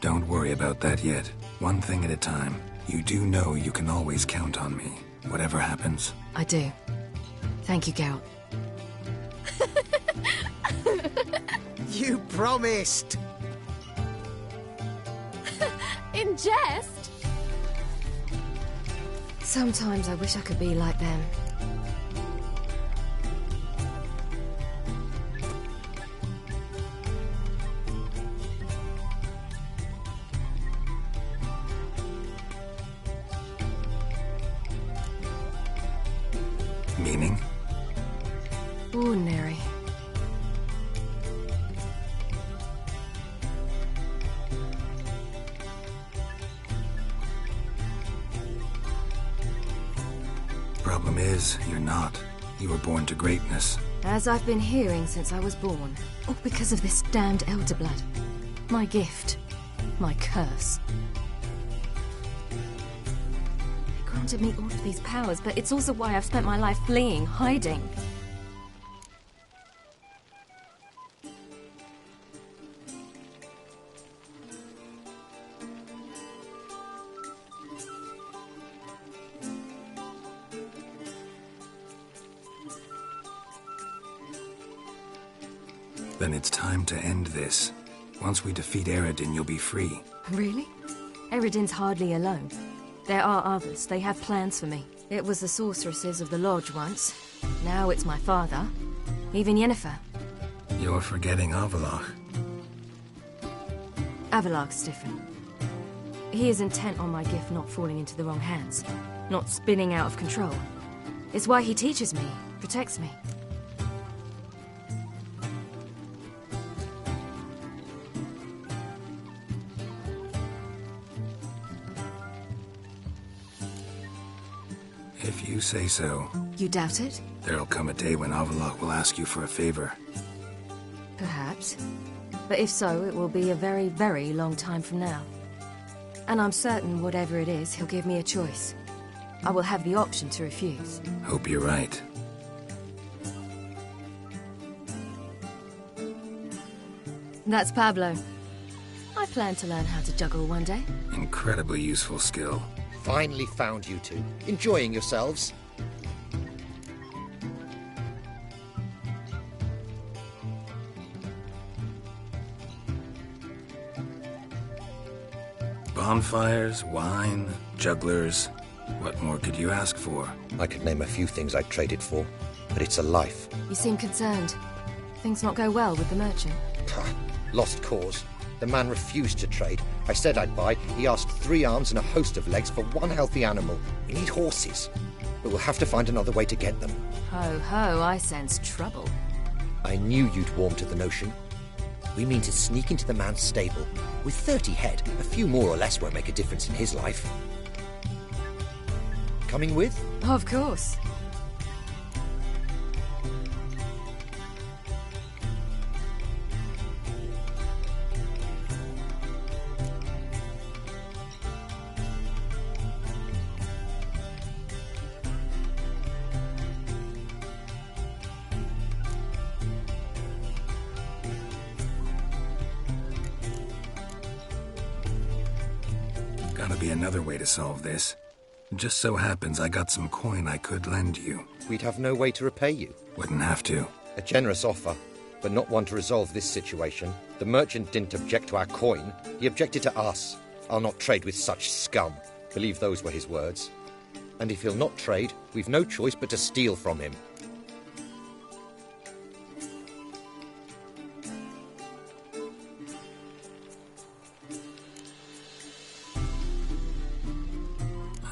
Don't worry about that yet. One thing at a time. You do know you can always count on me, whatever happens. I do. Thank you, Geralt. You promised! In jest? Sometimes I wish I could be like them. Meaning? Ordinary. Problem is, you're not. You were born to greatness. As I've been hearing since I was born. All because of this damned elder blood. My gift. My curse. It granted me all of these powers, but it's also why I've spent my life fleeing, hiding. Then it's time to end this. Once we defeat Eredin, you'll be free. Really? Eredin's hardly alone. There are others. They have plans for me. It was the sorceresses of the Lodge once. Now it's my father. Even Yennefer. You're forgetting Avallac'h. Avallac'h's different. He is intent on my gift not falling into the wrong hands. Not spinning out of control. It's why he teaches me, protects me. If you say so. You doubt it? There'll come a day when Avallac'h will ask you for a favor. Perhaps. But if so, it will be a very, very long time from now. And I'm certain whatever it is, he'll give me a choice. I will have the option to refuse. Hope you're right. That's Pablo. I plan to learn how to juggle one day. Incredibly useful skill. Finally found you two. Enjoying yourselves? Bonfires, wine, jugglers. What more could you ask for? I could name a few things I'd trade it for, but it's a life. You seem concerned. Things not go well with the merchant? Lost cause. The man refused to trade. I said I'd buy. He asked 3 arms and a host of legs for 1 healthy animal. We need horses. But we'll have to find another way to get them. Ho ho, I sense trouble. I knew you'd warm to the notion. We mean to sneak into the man's stable. With 30 head, a few more or less won't make a difference in his life. Coming with? Of course. Gotta be another way to solve this. Just so happens I got some coin I could lend you. We'd have no way to repay you. Wouldn't have to. A generous offer, but not one to resolve this situation. The merchant didn't object to our coin, he objected to us. I'll not trade with such scum. Believe those were his words. And if he'll not trade, we've no choice but to steal from him.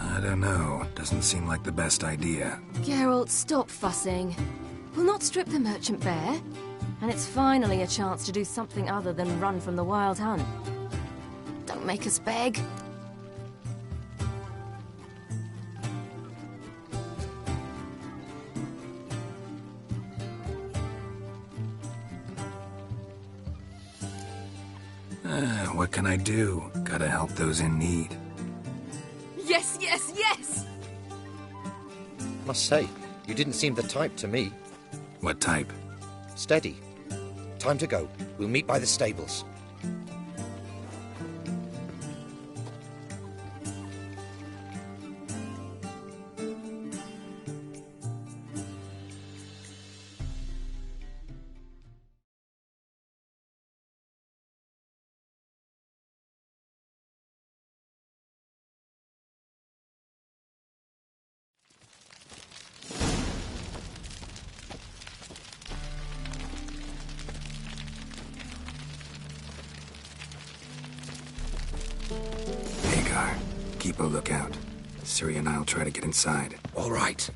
I don't know. Doesn't seem like the best idea. Geralt, stop fussing. We'll not strip the merchant bare. And it's finally a chance to do something other than run from the Wild Hunt. Don't make us beg. What can I do? Gotta help those in need. Yes, yes, yes! Must say, you didn't seem the type to me. What type? Steady. Time to go. We'll meet by the stables. Keep a lookout. Sory and I'll try to get inside. All right.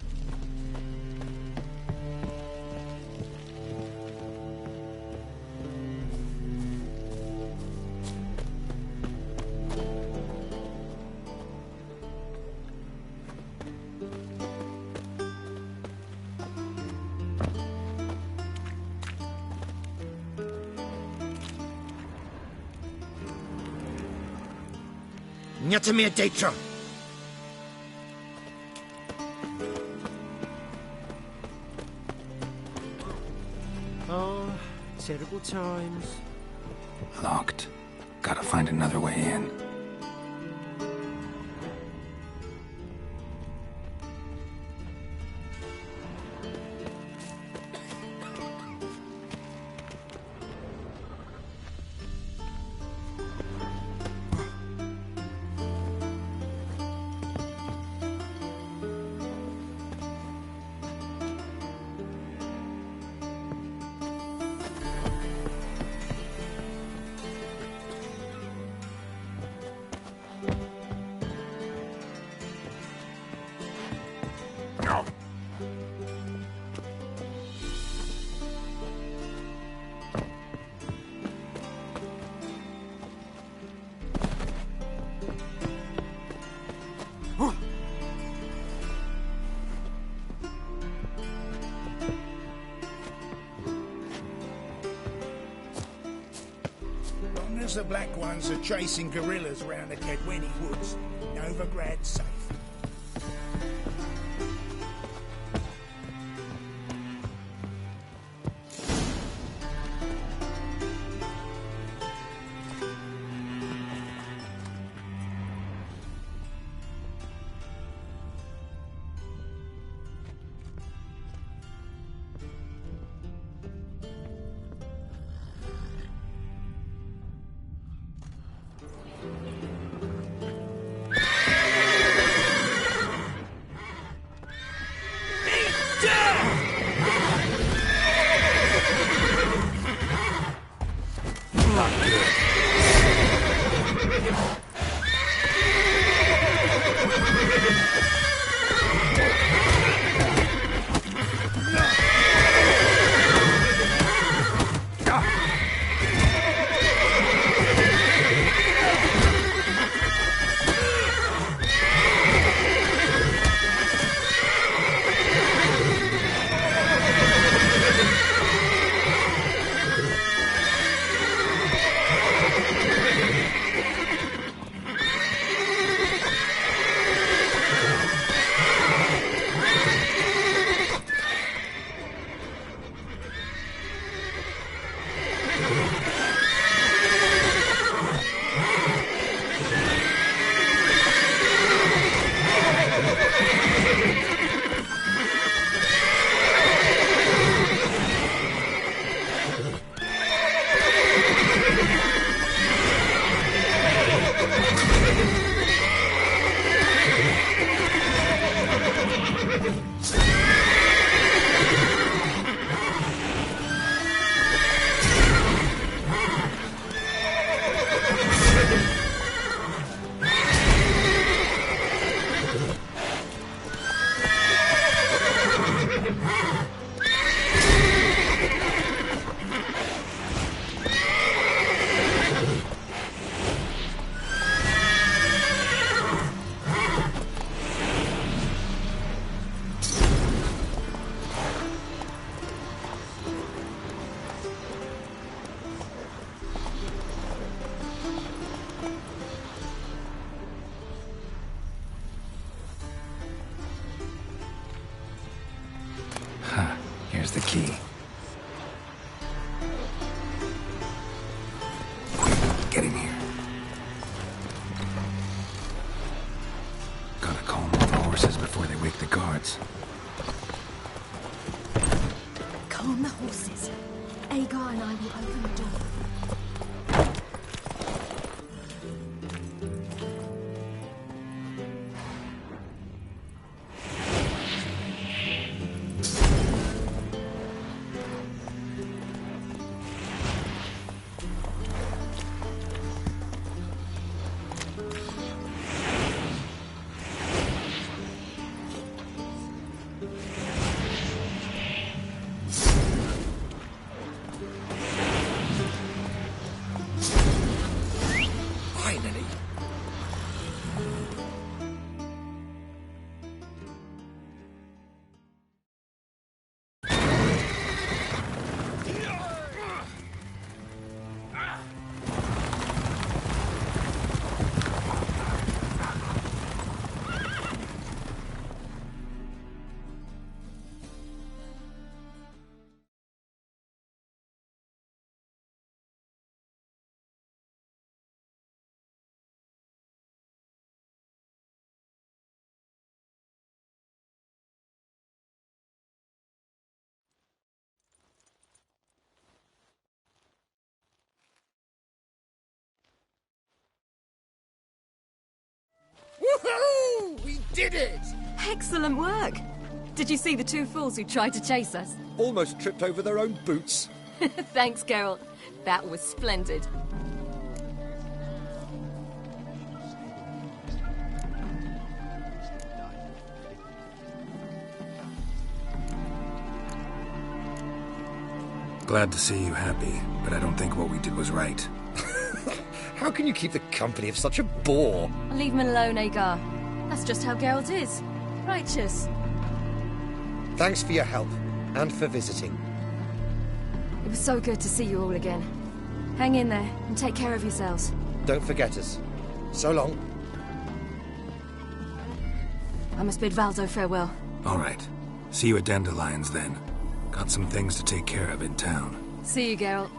Nyatamir Datra. Oh, terrible times. Locked. Gotta find another way in. The Black Ones are chasing guerrillas around the Kedweni woods. Novigrad's safe. get in here. Gotta calm all the horses before they wake the guards. Calm the horses. Agar and I will open the door. Woohoo! We did it! Excellent work! Did you see the two fools who tried to chase us? Almost tripped over their own boots. Thanks, Geralt. That was splendid. Glad to see you happy, but I don't think what we did was right. How can you keep the company of such a bore? Leave him alone, Agar. That's just how Geralt is. Righteous. Thanks for your help, and for visiting. It was so good to see you all again. Hang in there, and take care of yourselves. Don't forget us. So long. I must bid Valdo farewell. All right. See you at Dandelion's then. Got some things to take care of in town. See you, Geralt.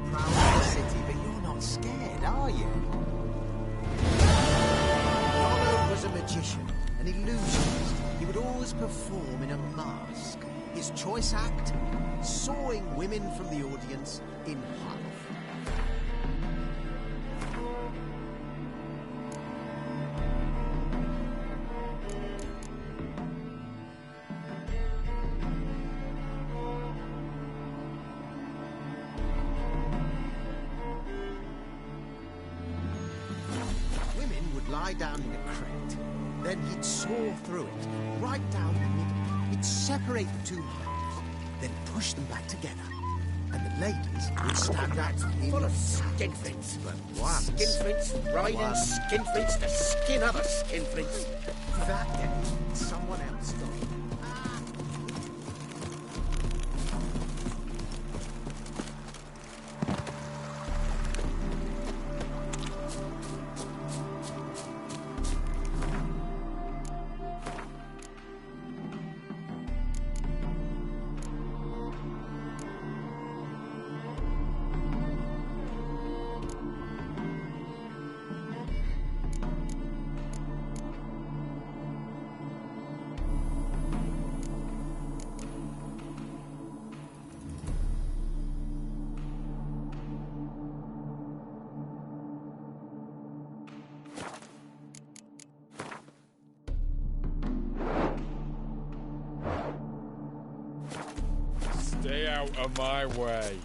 Proud of the city, but you're not scared, are you? Rollo was a magician, an illusionist. He would always perform in a mask. His choice act? Sawing women from the audience in half. Lie down in a crate. Then he'd saw through it, right down the middle. He'd separate the two halves, then push them back together. And the ladies would stand up in Full of skinflints. But once... Skinflints riding skinflints to skin other skinflints. That day, someone else got it. Stay out of my way.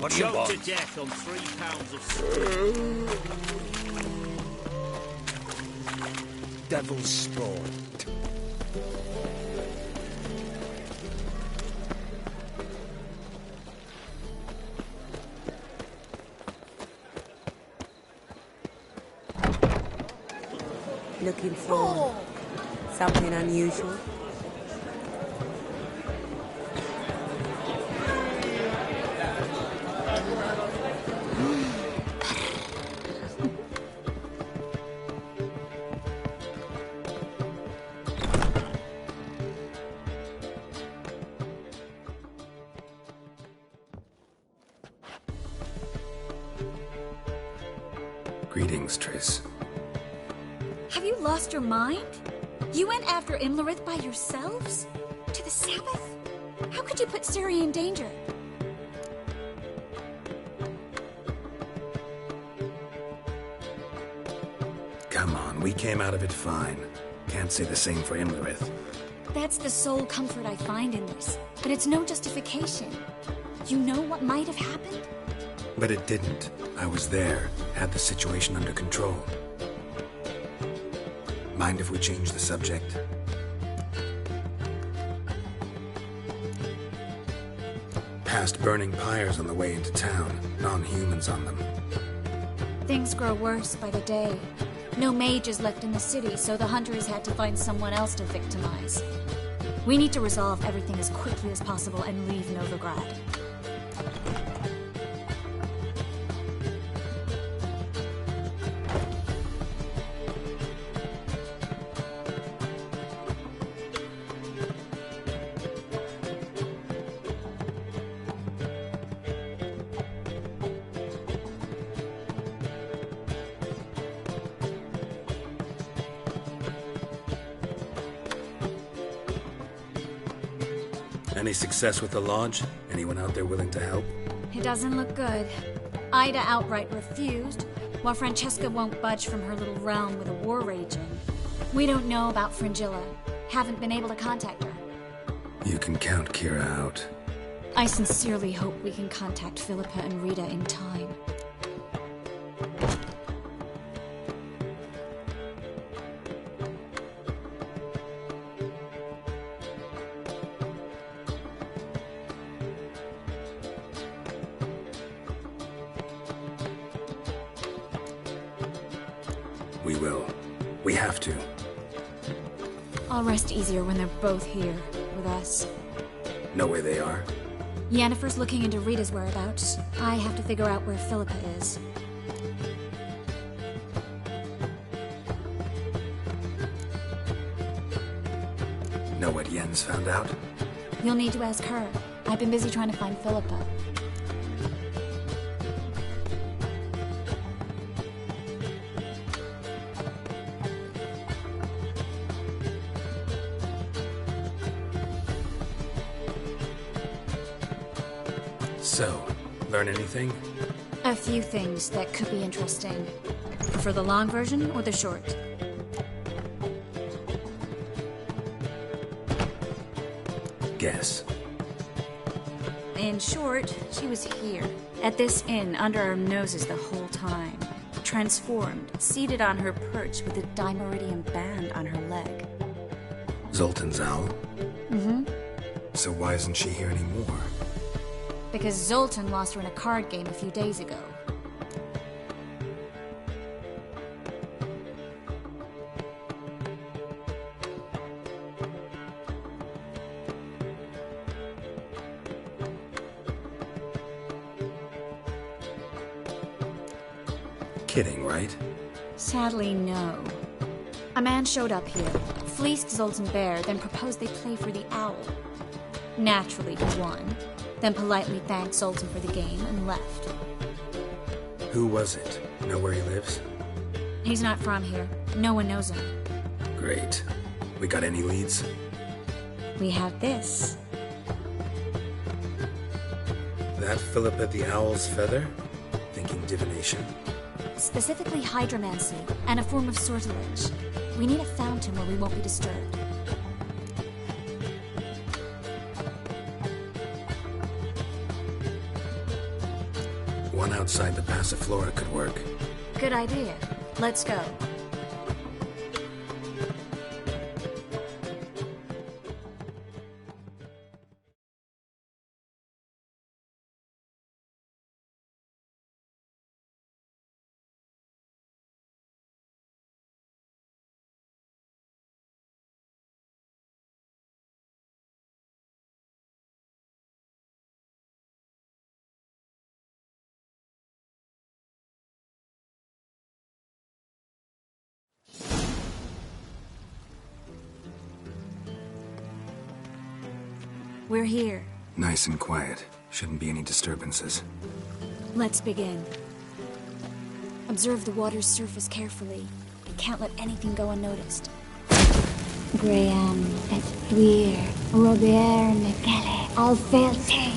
What do you Choked want? to death on 3 pounds of stew. Devil's spawn. Looking for something unusual? Greetings, Triss. Have you lost your mind? You went after Imlerith by yourselves? To the Sabbath? How could you put Sory in danger? Come on, we came out of it fine. Can't say the same for Imlerith. That's the sole comfort I find in this. But it's no justification. You know what might have happened? But it didn't. I was there, had the situation under control. Mind if we change the subject? Past burning pyres on the way into town, non-humans on them. Things grow worse by the day. No mages left in the city, so the hunters had to find someone else to victimize. We need to resolve everything as quickly as possible and leave Novigrad. Any success with the lodge? Anyone out there willing to help? It doesn't look good. Ida outright refused, while Francesca won't budge from her little realm with a war raging. We don't know about Fringilla. Haven't been able to contact her. You can count Kira out. I sincerely hope we can contact Philippa and Rita in time. We will. We have to. I'll rest easier when they're both here with us. Know where they are? Yennefer's looking into Rita's whereabouts. I have to figure out where Philippa is. Know what Yen's found out? You'll need to ask her. I've been busy trying to find Philippa. So, learn anything? A few things that could be interesting. Prefer the long version or the short? Guess. In short, she was here, at this inn, under our noses the whole time. Transformed, seated on her perch with a dimeridium band on her leg. Zoltan's owl? Mm-hmm. So why isn't she here anymore? Because Zoltan lost her in a card game a few days ago. Kidding, right? Sadly, no. A man showed up here, fleeced Zoltan bare, then proposed they play for the owl. Naturally, he won, then politely thanked Zoltan for the game and left. Who was it? Know where he lives? He's not from here. No one knows him. Great. We got any leads? We have this. That Philippa the Owl's feather? Thinking divination? Specifically hydromancy, and a form of sortilege. We need a fountain where we won't be disturbed. outside the Passiflora could work. Good idea. Let's go. We're here. Nice and quiet. Shouldn't be any disturbances. Let's begin. Observe the water's surface carefully. You can't let anything go unnoticed. Graham et thuir, Robert Mekele, Alfelte.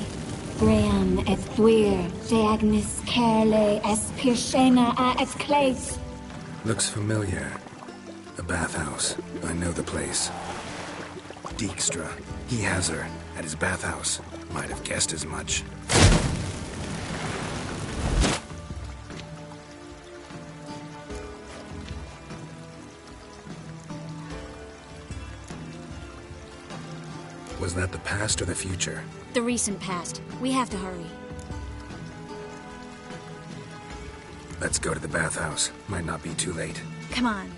Graham et thuir, de Agnes Kerle, es Pirshena a es Claes. Looks familiar. The bathhouse. I know the place. Dijkstra. He has her. At his bathhouse. Might have guessed as much. Was that the past or the future? The recent past. We have to hurry. Let's go to the bathhouse. Might not be too late. Come on.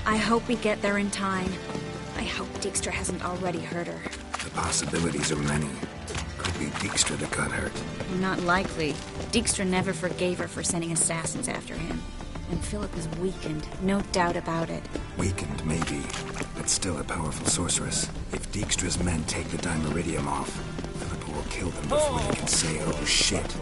I hope we get there in time. I hope Dijkstra hasn't already hurt her. The possibilities are many. Could be Dijkstra that got hurt. Not likely. Dijkstra never forgave her for sending assassins after him. And Philip is weakened, no doubt about it. Weakened, maybe, but still a powerful sorceress. If Dijkstra's men take the Dimeridium off, Philip will kill them before they can say, oh shit.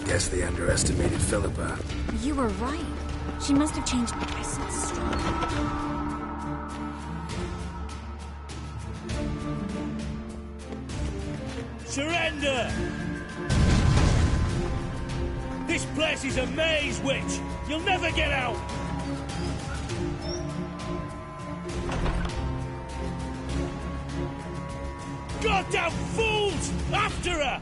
Guess they underestimated Philippa. You were right. She must have changed nice and strong. Surrender! This place is a maze, witch! You'll never get out! Goddamn fools! After her!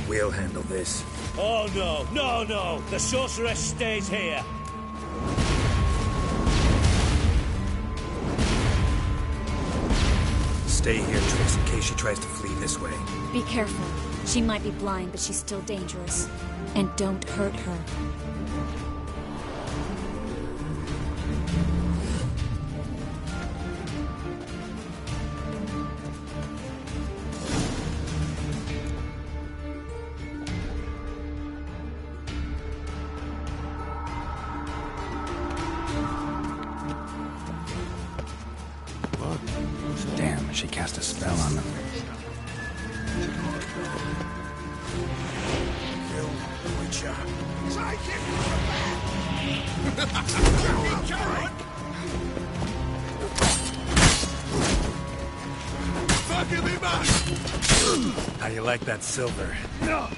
We'll handle this. Oh no, no, no! The sorceress stays here! Stay here, Triss, in case she tries to flee this way. Be careful. She might be blind, but she's still dangerous. And don't hurt her. Damn, she cast a spell on them. Kill the Witcher. Take him from the back! Fucking me back! How you like that silver? No!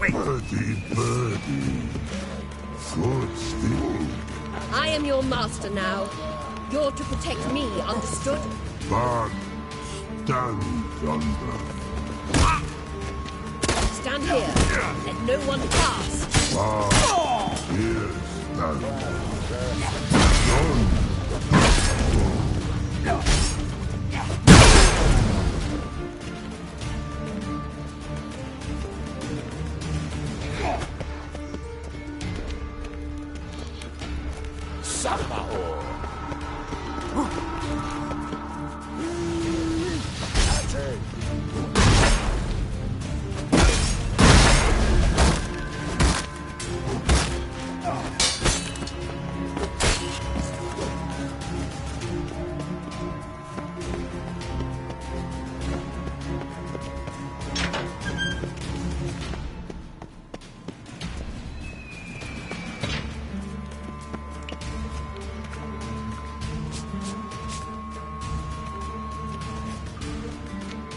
Wait. Birdie, birdie. Good still. I am your master now. You're to protect me, understood? But stand under. Stand here. Let no one pass. Here stand. None.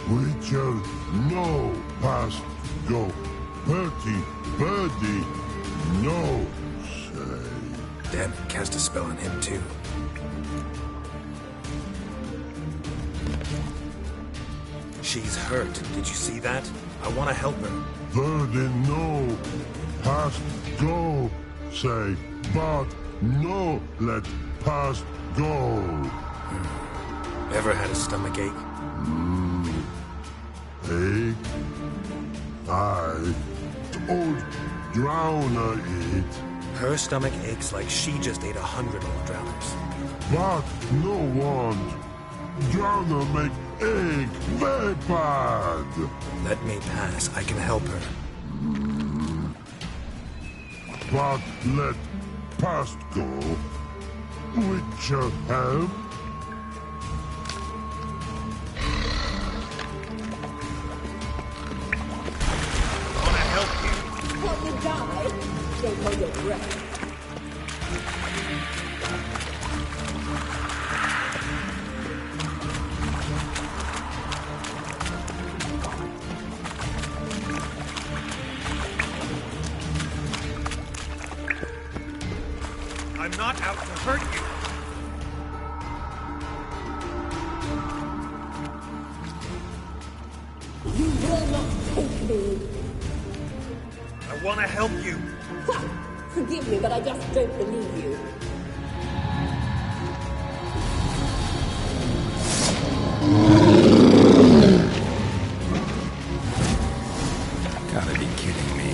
Witcher, no past go. Bertie, birdie, no say. Damn it, cast a spell on him too. She's hurt. Did you see that? I want to help her. Birdie, no past go say. But no let past go. Ever had a stomach ache? Ache? Old drowner eat. Her stomach aches like she just ate 100 old drowners. But no want. Drowner make ache very bad. Let me pass. I can help her. But let past go. Witcher help. What you die? Don't hold your breath. I'm not out to hurt you. You will not take me. I want to help you. Forgive me, but I just don't believe you. Gotta be kidding me.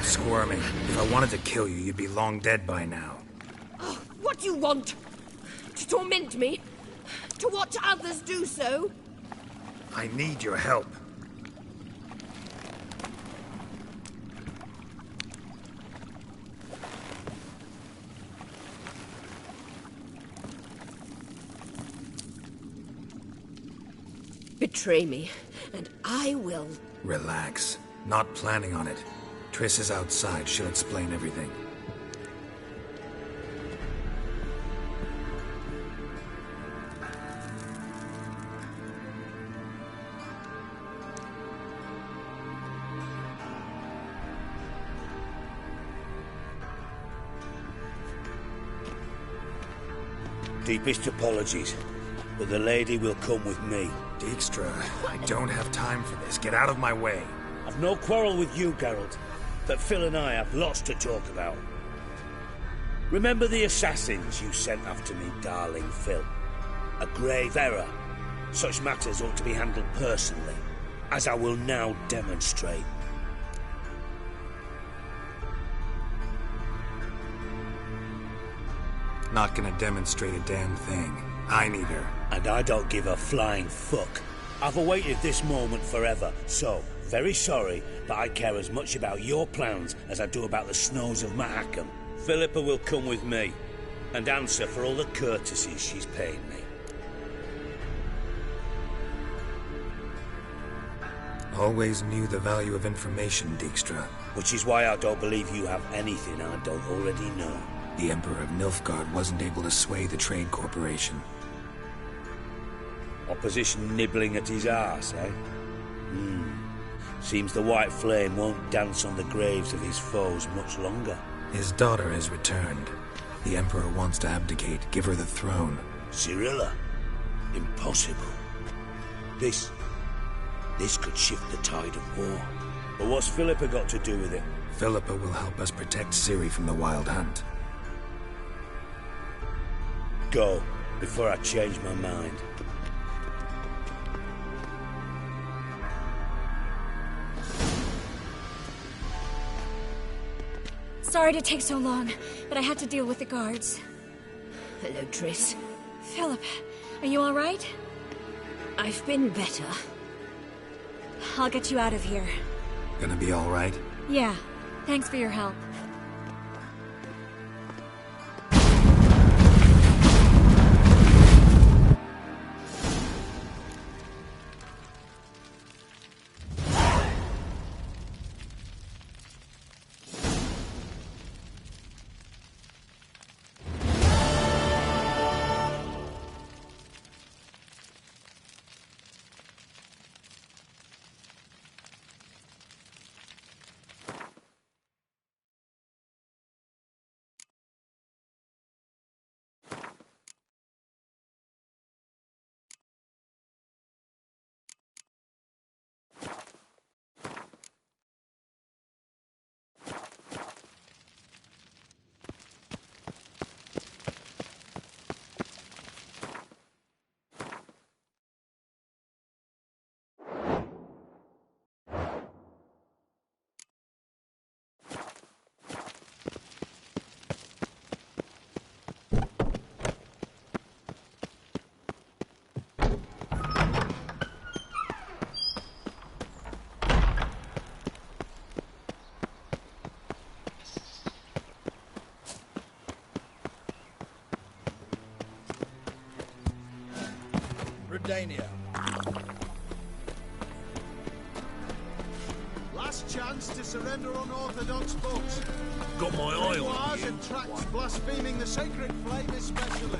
squirming. If I wanted to kill you, you'd be long dead by now. Oh, what do you want? To torment me? To watch others do so? I need your help. Betray me, and I will. Relax. Not planning on it. Triss is outside. She'll explain everything. Deepest apologies, but the lady will come with me. Dijkstra, I don't have time for this. Get out of my way. I've no quarrel with you, Geralt, but Phil and I have lots to talk about. Remember the assassins you sent after me, darling Phil? A grave error. Such matters ought to be handled personally, as I will now demonstrate. Not gonna demonstrate a damn thing. I need her. And I don't give a flying fuck. I've awaited this moment forever, so, very sorry, but I care as much about your plans as I do about the snows of Mahakam. Philippa will come with me, and answer for all the courtesies she's paid me. Always knew the value of information, Dijkstra. Which is why I don't believe you have anything I don't already know. The Emperor of Nilfgaard wasn't able to sway the Trade Corporation. Opposition nibbling at his arse, eh? Seems the White Flame won't dance on the graves of his foes much longer. His daughter has returned. The Emperor wants to abdicate, give her the throne. Cirilla? Impossible. This could shift the tide of war. But what's Philippa got to do with it? Philippa will help us protect Ciri from the Wild Hunt. Go, before I change my mind. Sorry to take so long, but I had to deal with the guards. Hello, Triss. Philip, are you all right? I've been better. I'll get you out of here. Gonna be all right? Yeah, thanks for your help. Dania. Last chance to surrender unorthodox books. Got my eye on Memoirs you. and tracts blaspheming the sacred flame especially.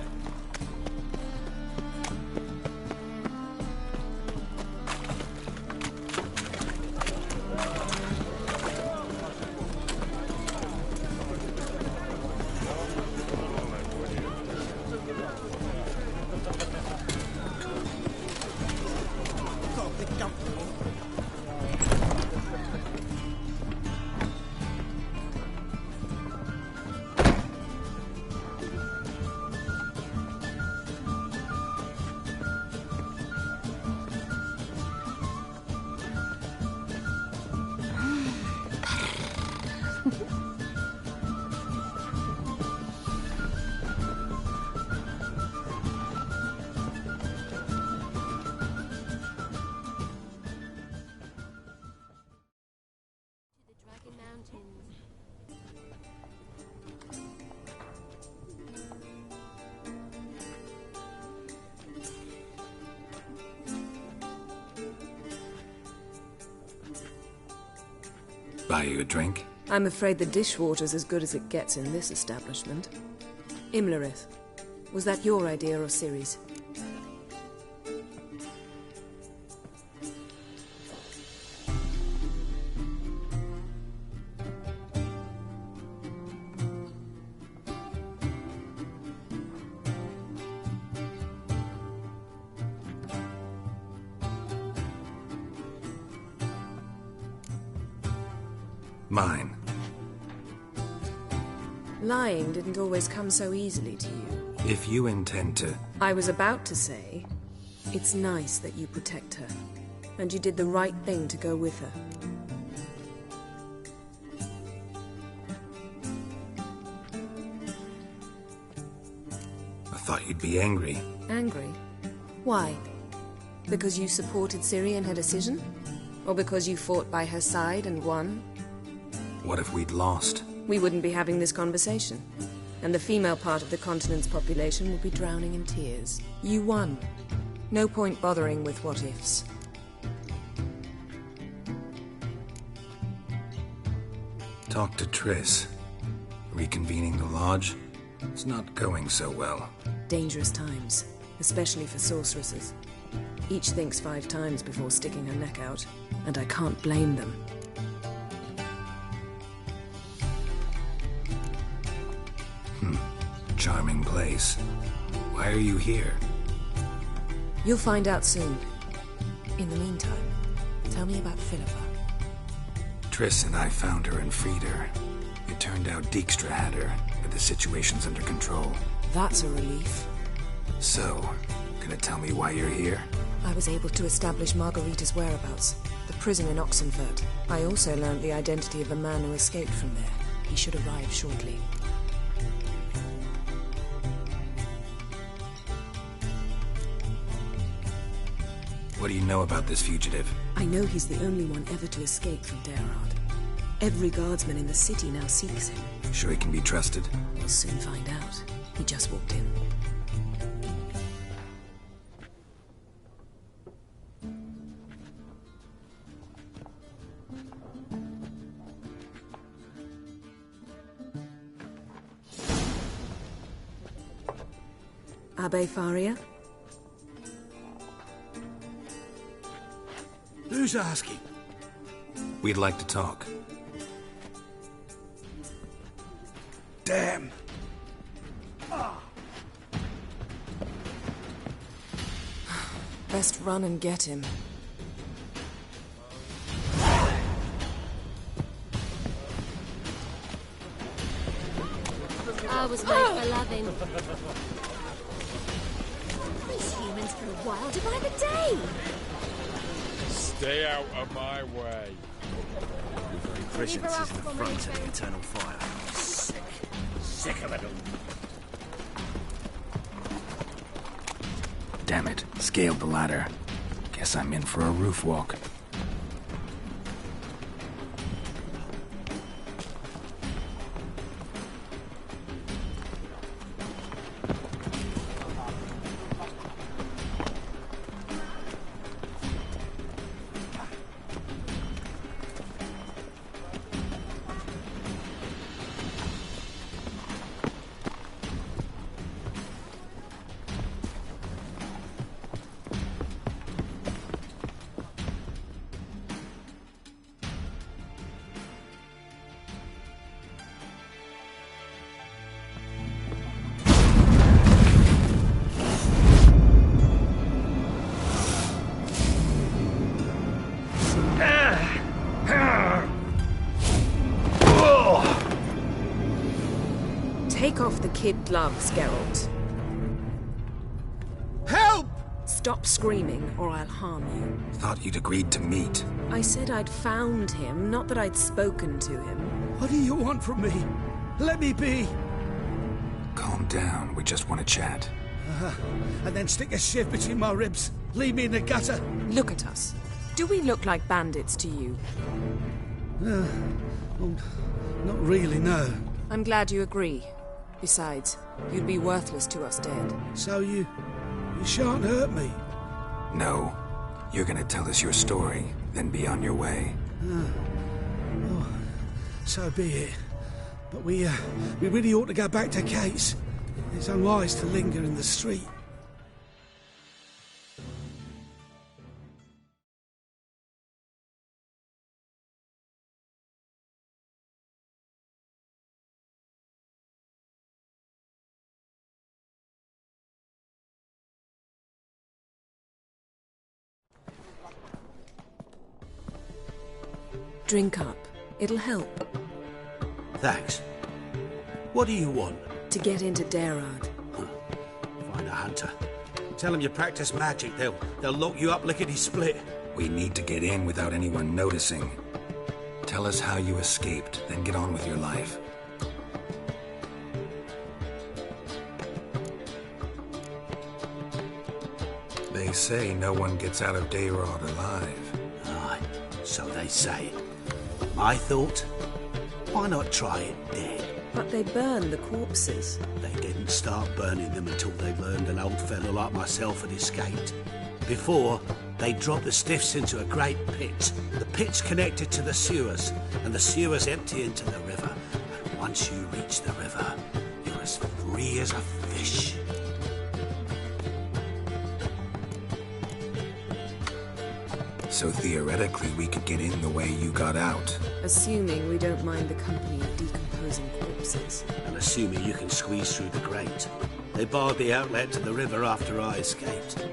Buy you a drink? I'm afraid the dishwater's as good as it gets in this establishment. Imlerith, was that your idea or Ciri's? Mine. Lying didn't always come so easily to you. If you intend to... I was about to say, it's nice that you protect her. And you did the right thing to go with her. I thought you'd be angry. Angry? Why? Because you supported Ciri in her decision? Or because you fought by her side and won? What if we'd lost? We wouldn't be having this conversation. And the female part of the continent's population would be drowning in tears. You won. No point bothering with what-ifs. Talk to Triss. Reconvening the lodge? It's not going so well. Dangerous times, especially for sorceresses. Each thinks 5 times before sticking her neck out, and I can't blame them. Charming place. Why are you here? You'll find out soon. In the meantime, tell me about Philippa. Triss and I found her and freed her. It turned out Dijkstra had her, but the situation's under control. That's a relief. So, gonna tell me why you're here? I was able to establish Margarita's whereabouts, the prison in Oxenfurt. I also learned the identity of the man who escaped from there. He should arrive shortly. What do you know about this fugitive? I know he's the only one ever to escape from Derard. Every guardsman in the city now seeks him. Sure he can be trusted? We'll soon find out. He just walked in. Abbe Faria? Who's asking? We'd like to talk. Damn. Best run and get him. I was made for loving. These humans for a while divide the day. Stay out of my way. Your very presence is an affront to the eternal fire. Sick. Sick of it all. Damn it. Scaled the ladder. Guess I'm in for a roof walk. Take off the kid gloves, Geralt. Help! Stop screaming, or I'll harm you. Thought you'd agreed to meet. I said I'd found him, not that I'd spoken to him. What do you want from me? Let me be. Calm down. We just want to chat. And then stick a shiv between my ribs. Leave me in the gutter. Look at us. Do we look like bandits to you? Well, not really, no. I'm glad you agree. Besides, you'd be worthless to us dead. So you shan't hurt me? No. You're gonna tell us your story, then be on your way. So be it. But we really ought to go back to Kate's. It's unwise to linger in the street. Drink up. It'll help. Thanks. What do you want? To get into Darad. Find a hunter. Tell them you practice magic. They'll lock you up lickety-split. We need to get in without anyone noticing. Tell us how you escaped, then get on with your life. They say no one gets out of Dayrod alive. Aye, so they say. My thought? Why not try it dead? But they burn the corpses. They didn't start burning them until they learned an old fellow like myself had escaped. Before, they dropped the stiffs into a great pit. The pit's connected to the sewers, and the sewers empty into the river. And once you reach the river, you're as free as a fish. So theoretically, we could get in the way you got out. Assuming we don't mind the company of decomposing corpses. And assuming you can squeeze through the grate. They barred the outlet to the river after I escaped.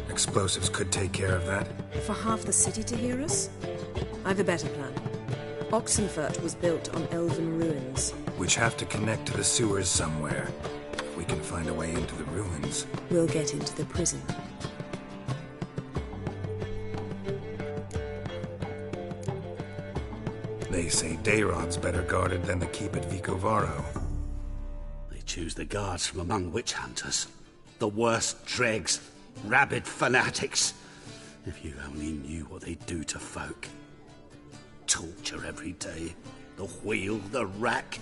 Explosives could take care of that. For half the city to hear us? I've a better plan. Oxenfurt was built on elven ruins. Which have to connect to the sewers somewhere. If we can find a way into the ruins. We'll get into the prison. They say Dayrod's better guarded than the keep at Vicovaro. They choose the guards from among witch hunters. The worst dregs. Rabid fanatics. If you only knew what they do to folk. Torture every day. The wheel, the rack.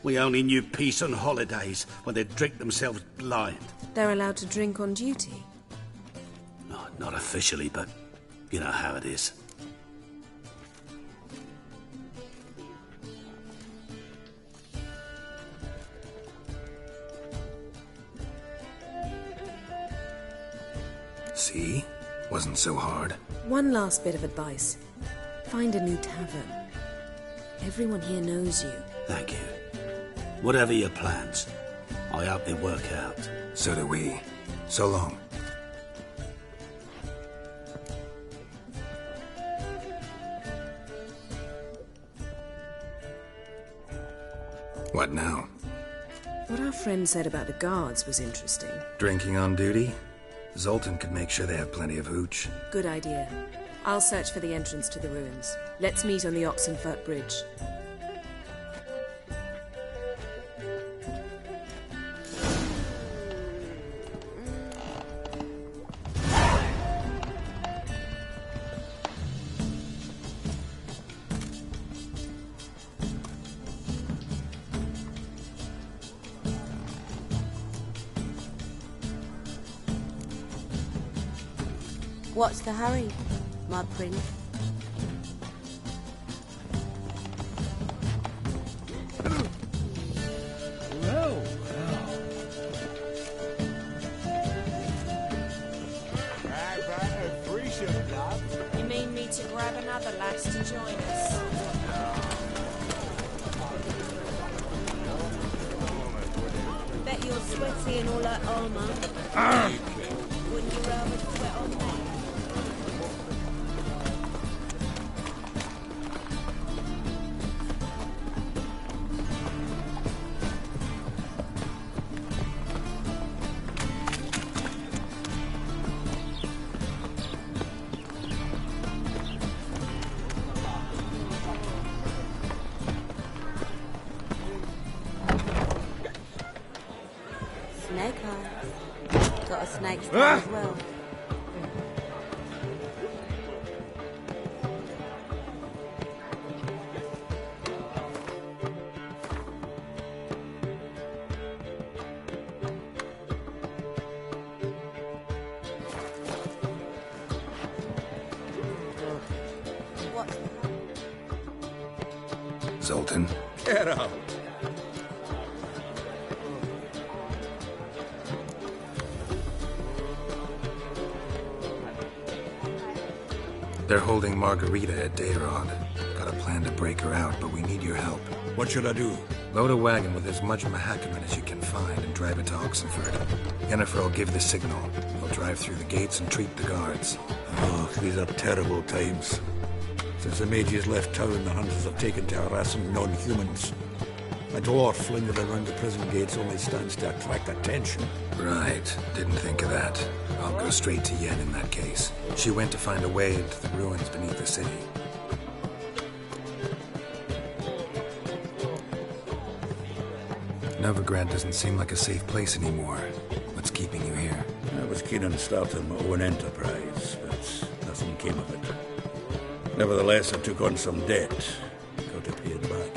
We only knew peace on holidays when they'd drink themselves blind. They're allowed to drink on duty? No, not officially, but you know how it is. See? Wasn't so hard. One last bit of advice. Find a new tavern. Everyone here knows you. Thank you. Whatever your plans, I hope they work out. So do we. So long. What now? What our friend said about the guards was interesting. Drinking on duty? Zoltan could make sure they have plenty of hooch. Good idea. I'll search for the entrance to the ruins. Let's meet on the Oxenfurt Bridge. What's the hurry, my prince? You mean me to grab another lass to join us? Bet you're sweaty in all that armour. Wouldn't you rather sweat on me? Snake eyes. Got a snake's tail as well. What's Zoltan? Get out! They're holding Margarita at Dayrod. Got a plan to break her out, but we need your help. What should I do? Load a wagon with as much Mahakaman as you can find and drive it to Oxenford. Yennefer will give the signal. They'll drive through the gates and treat the guards. Oh, these are terrible times. Since the mages left town, the hunters have taken to harassing non-humans. A dwarf lingered around the prison gates only stands to attract attention. Right. Didn't think of that. I'll go straight to Yen in that case. She went to find a way into the ruins beneath the city. Novigrad doesn't seem like a safe place anymore. What's keeping you here? I was keen on starting my own enterprise, but nothing came of it. Nevertheless, I took on some debt. Got to pay it back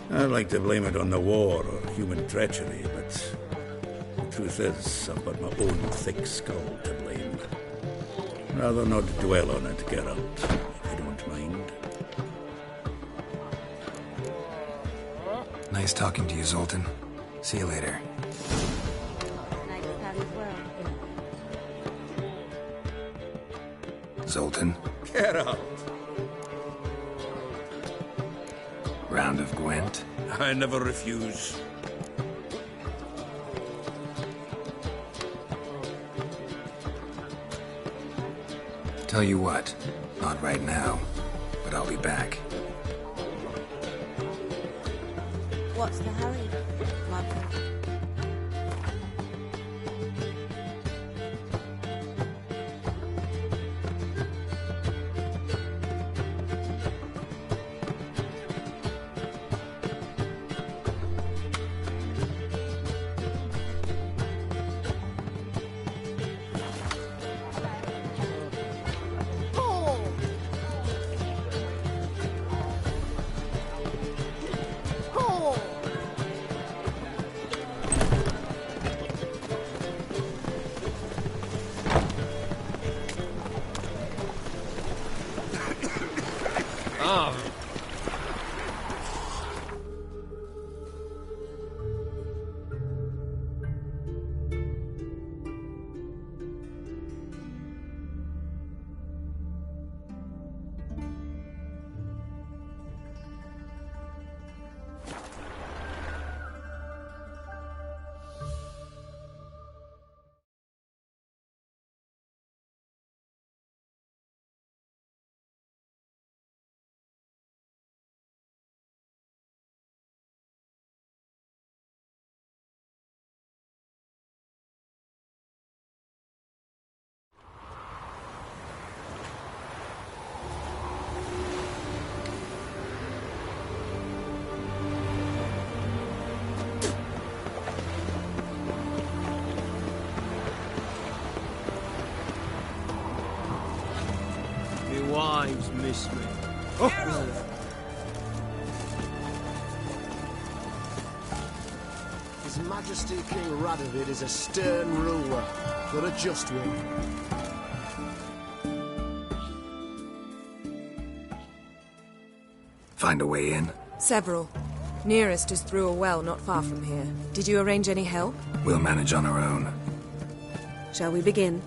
now. I'd like to blame it on the war or human treachery, but the truth is, I've got my own thick skull to blame. Rather not dwell on it, Geralt, if you don't mind. Nice talking to you, Zoltan. See you later. Zoltan? Geralt! Round of Gwent? I never refuse. Tell you what, not right now, but I'll be back. What's the hurry, my boy? Wives miss me. His Majesty King Radovid is a stern ruler, but a just one. Find a way in? Several. Nearest is through a well not far from here. Did you arrange any help? We'll manage on our own. Shall we begin?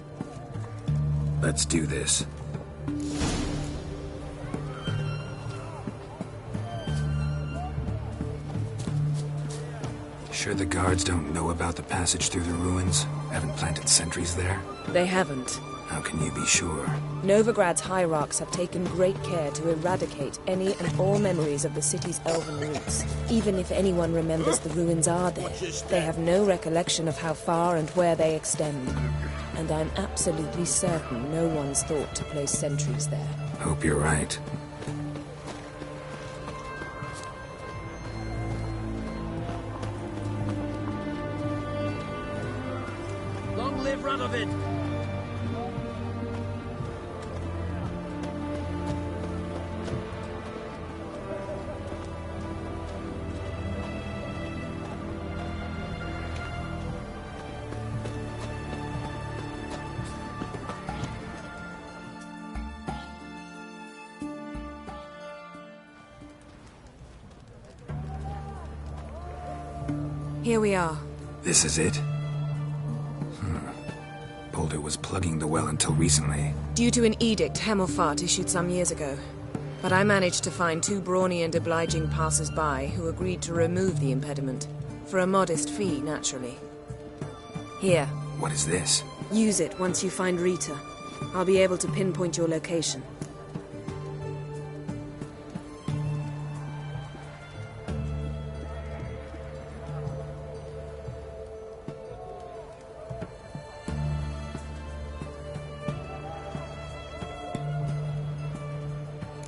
Let's do this. Sure the guards don't know about the passage through the ruins? Haven't planted sentries there? They haven't. How can you be sure? Novigrad's hierarchs have taken great care to eradicate any and all memories of the city's elven roots. Even if anyone remembers the ruins are there, they have no recollection of how far and where they extend. And I'm absolutely certain no one's thought to place sentries there. Hope you're right. Long live Radovid! Here we are. This is it? Boulder was plugging the well until recently. Due to an edict Hemelfart issued some years ago. But I managed to find 2 brawny and obliging passers-by who agreed to remove the impediment. For a modest fee, naturally. Here. What is this? Use it once you find Rita. I'll be able to pinpoint your location.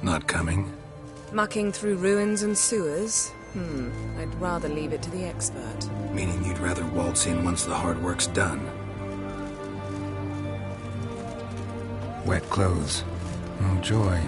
Not coming? Mucking through ruins and sewers? I'd rather leave it to the expert. Meaning you'd rather waltz in once the hard work's done? Wet clothes. Oh, joy.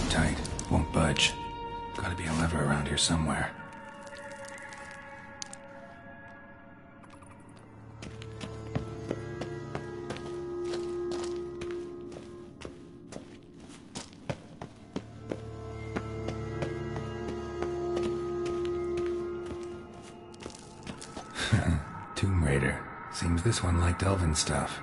Tight. Won't budge. Gotta be a lever around here somewhere. Tomb Raider. Seems this one liked elven stuff.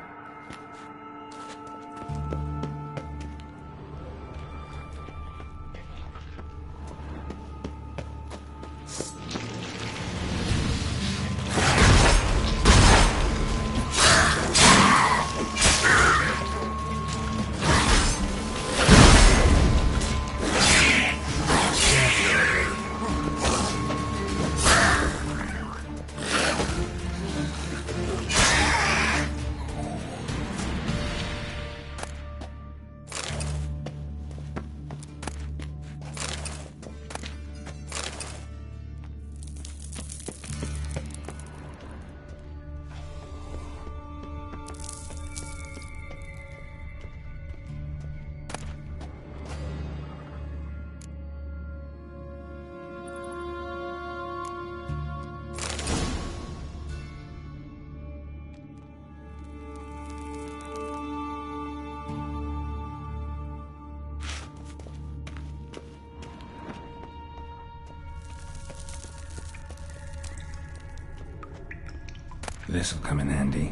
This'll come in handy.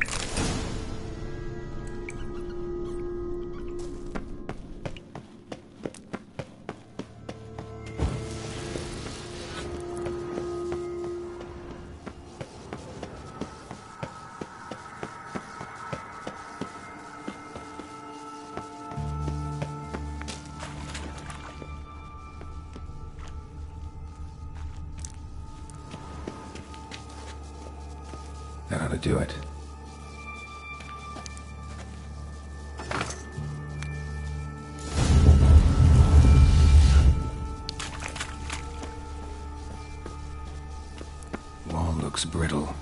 That ought to do it. looks brittle.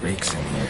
Reeks in here.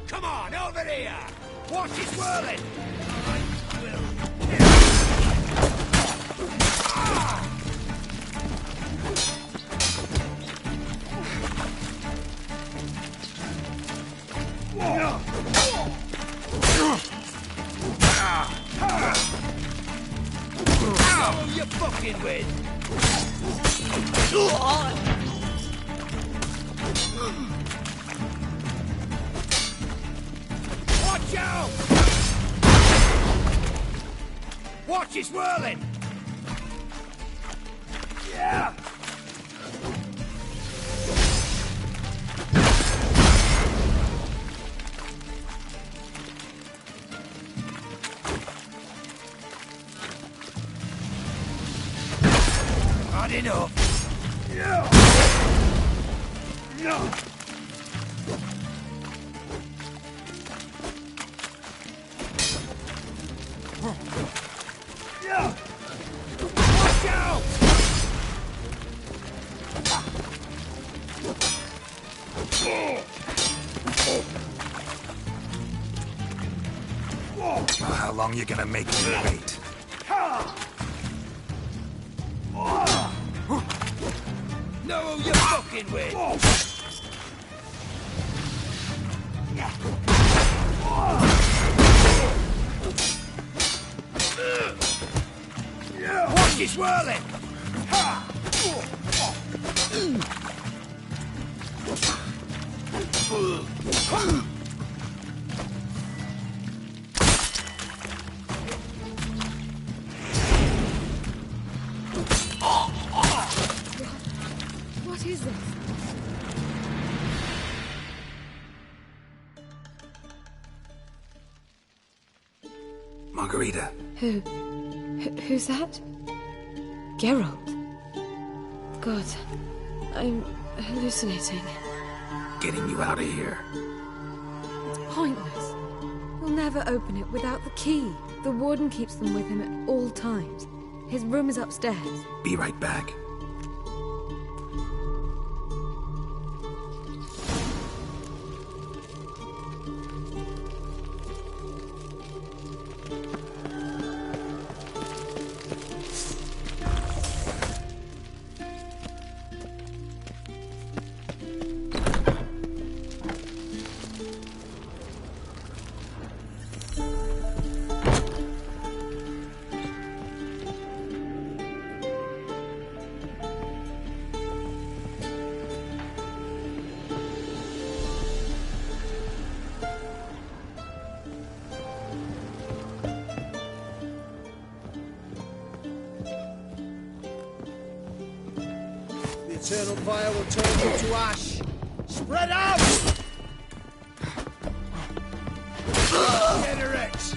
Come on, over here! Watch it whirling! Oh, you fucking with? Watch out! Watch it whirling! Yeah! Not enough. Yeah. No. How long you gonna make me wait? Know who you're fucking with! Watch you swirling! What is this? Margarita. Who's that? Geralt. God, I'm hallucinating. Getting you out of here. It's pointless. We'll never open it without the key. The warden keeps them with him at all times. His room is upstairs. Be right back. The eternal fire will turn you to ash. Spread out! Get erect!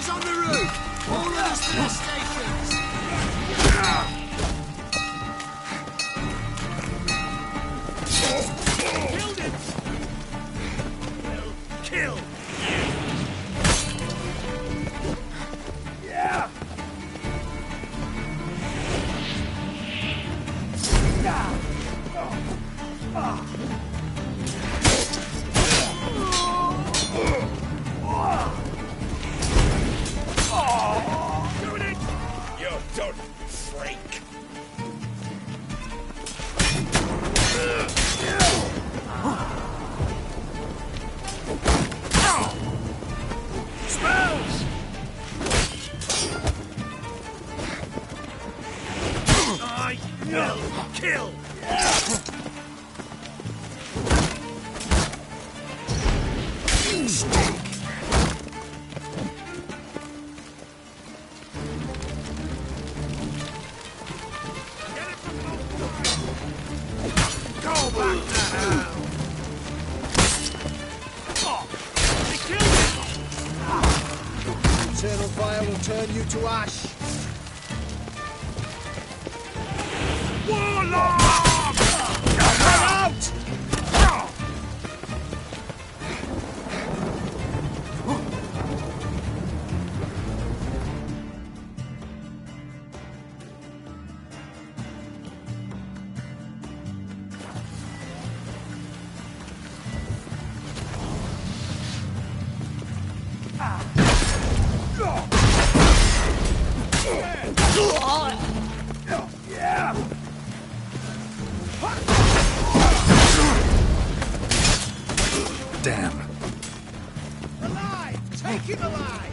On the roof! All of us to their stations! Killed it! We'll kill you! Yeah! Don't freak! Spells! I will kill! Stick! Eternal fire will turn you to ash. Damn. Alive! Take him alive!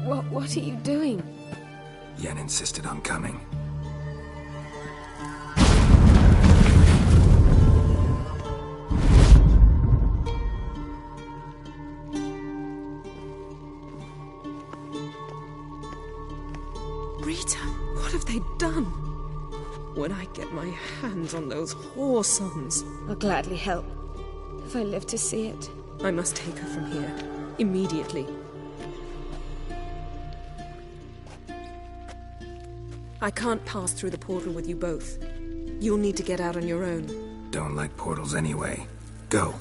What are you doing? Yen insisted on coming. Rita, what have they done? When I get my hands on those whore sons, I'll gladly help, if I live to see it. I must take her from here, immediately. I can't pass through the portal with you both. You'll need to get out on your own. Don't like portals anyway. Go.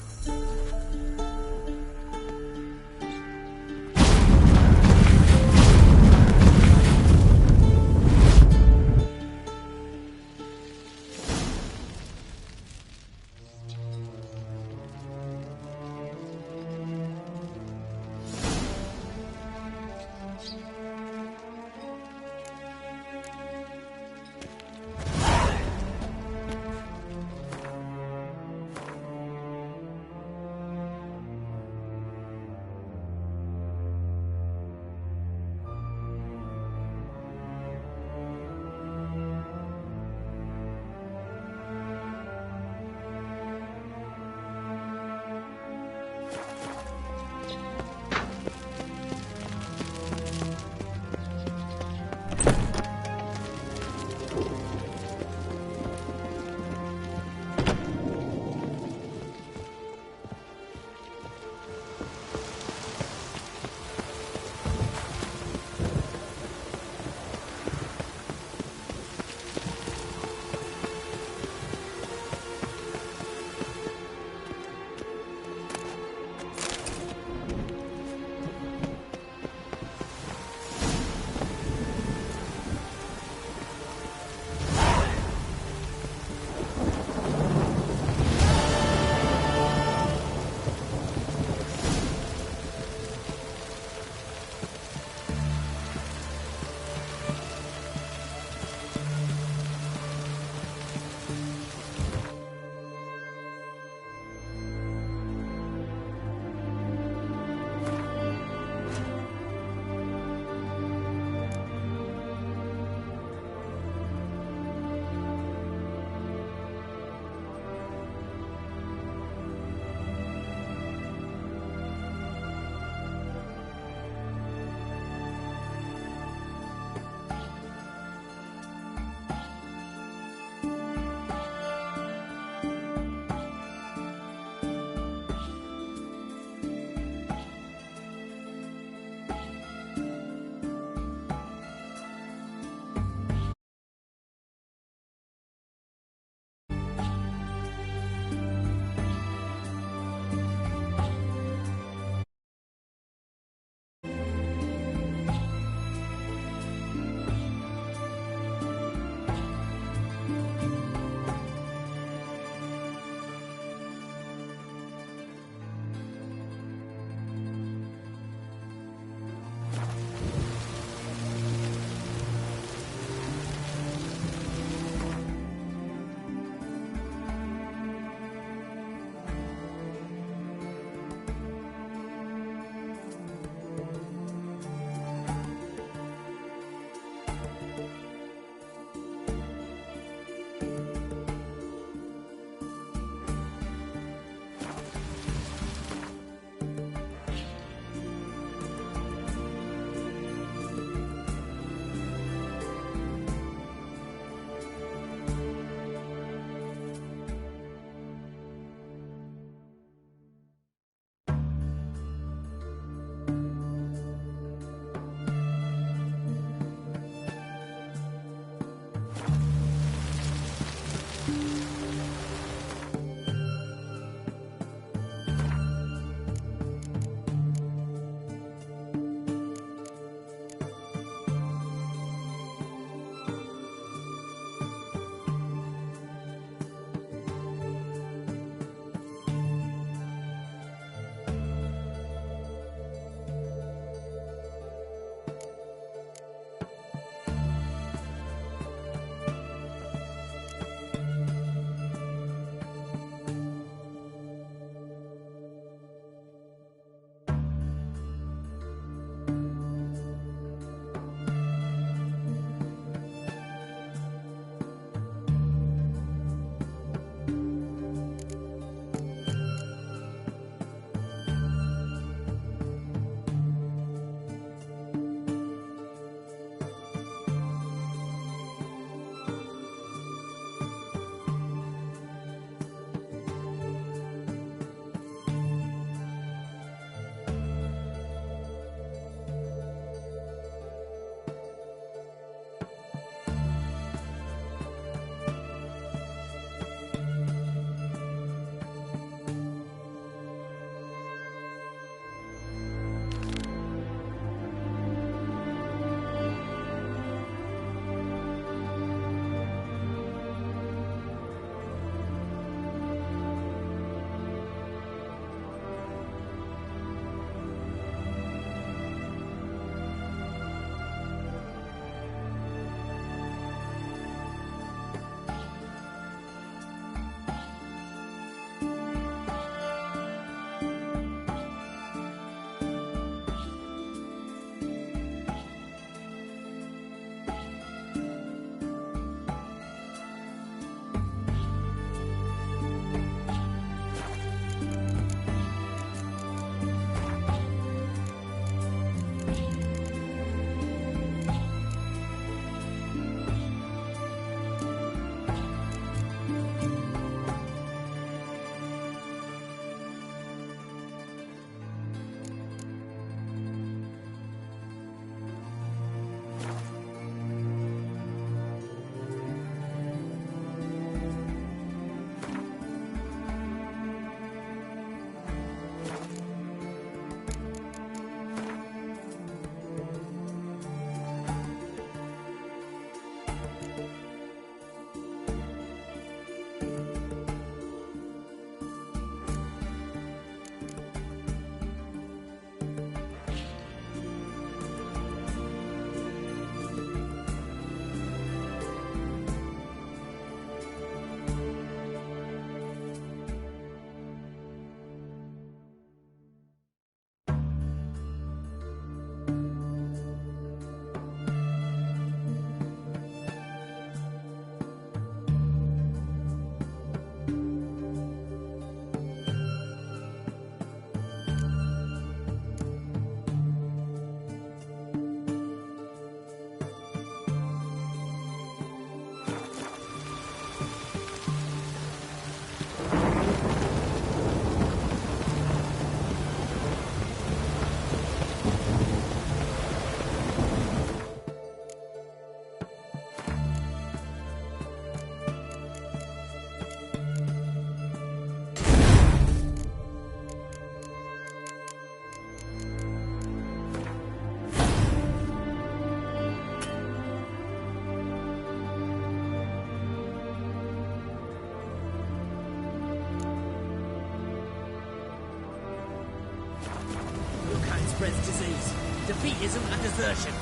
spreads disease. Defeatism and desertion.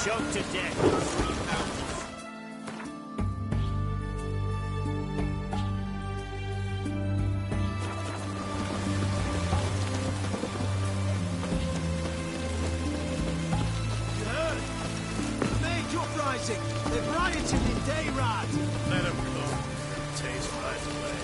Choked to death in 3 houses. You heard? A major uprising. They've rioted in Dayrad. Let them go. Taste right away.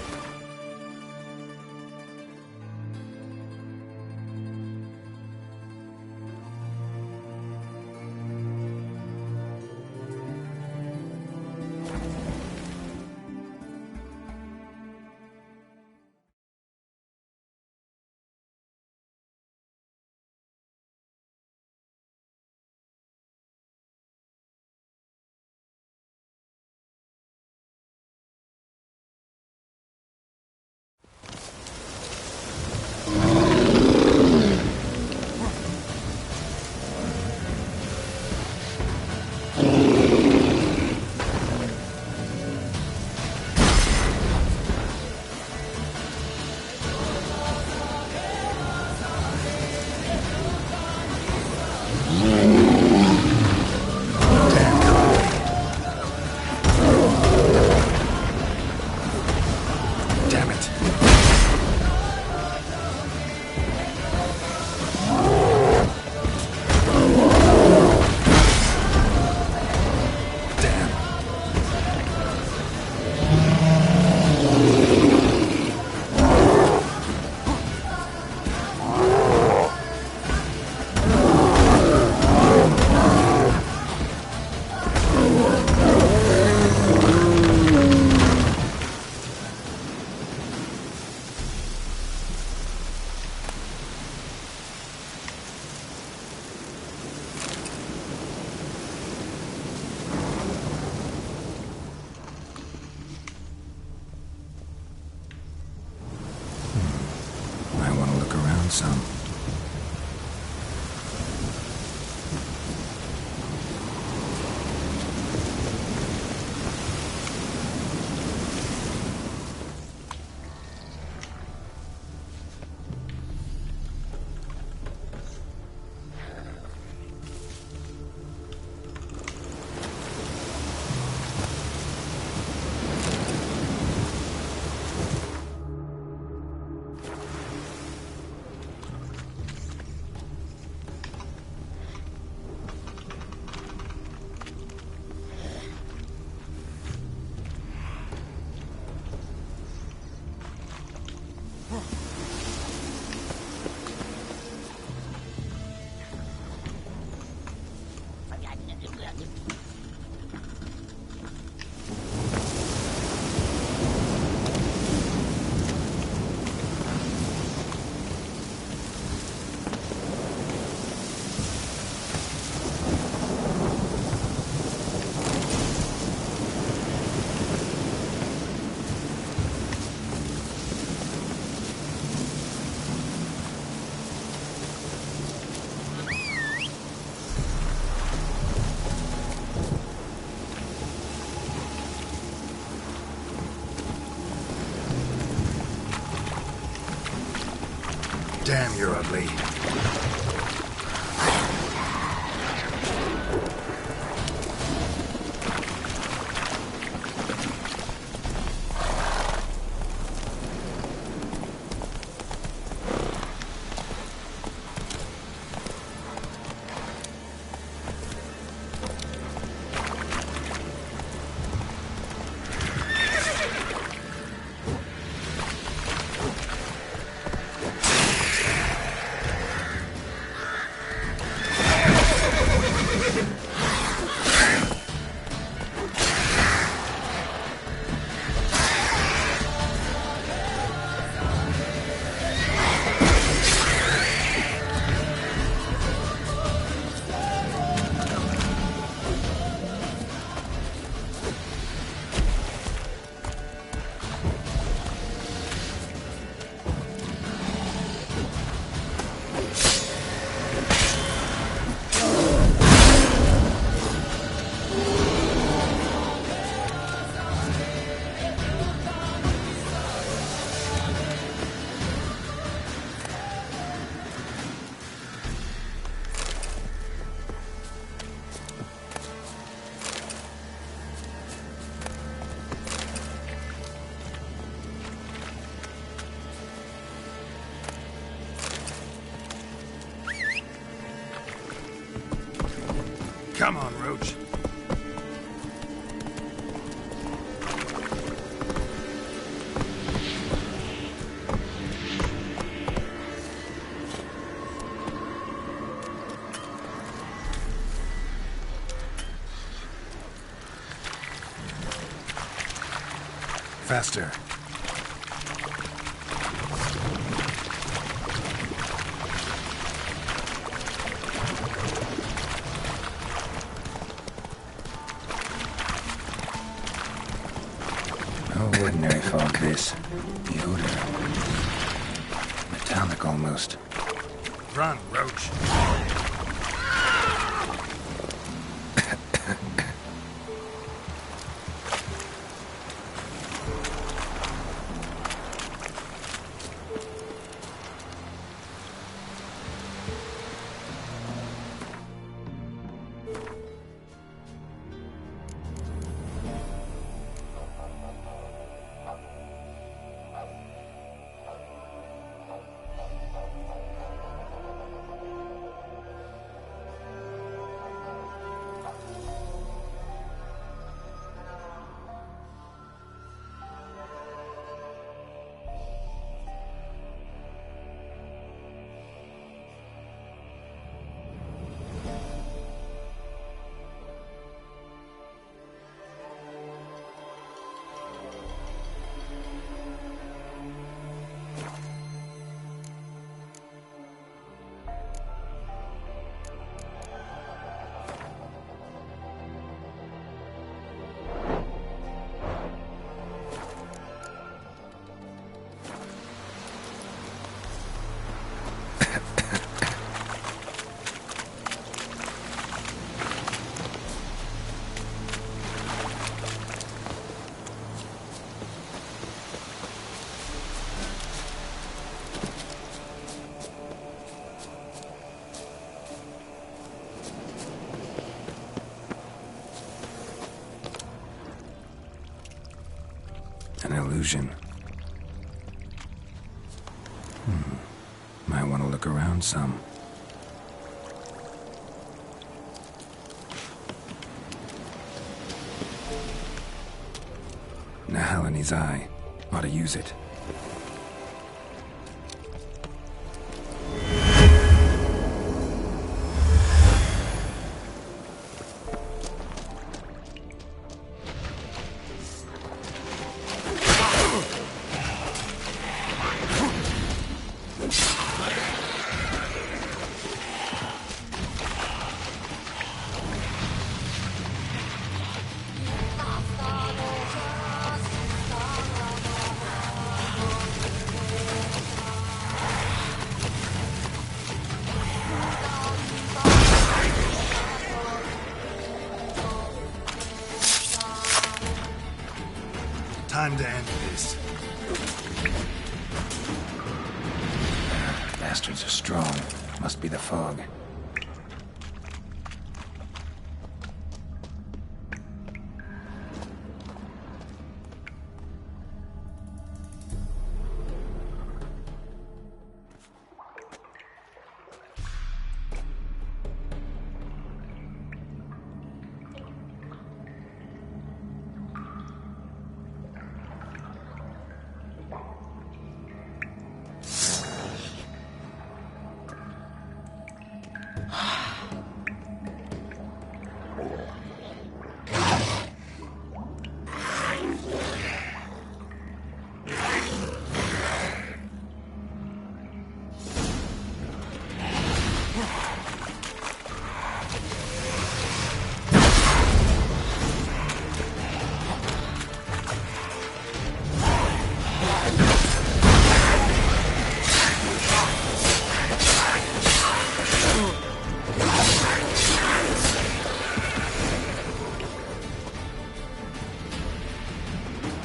some. Damn, you're ugly. Come on, Roach. Faster. No ordinary fog, this. The odor. Metallic almost. Run, Roach. An illusion. Might want to look around some. Nahal in his eye. Ought to use it. Time to end this. Bastards are strong. Must be the fog.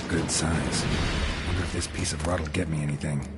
Good size. Wonder if this piece of rod will get me anything.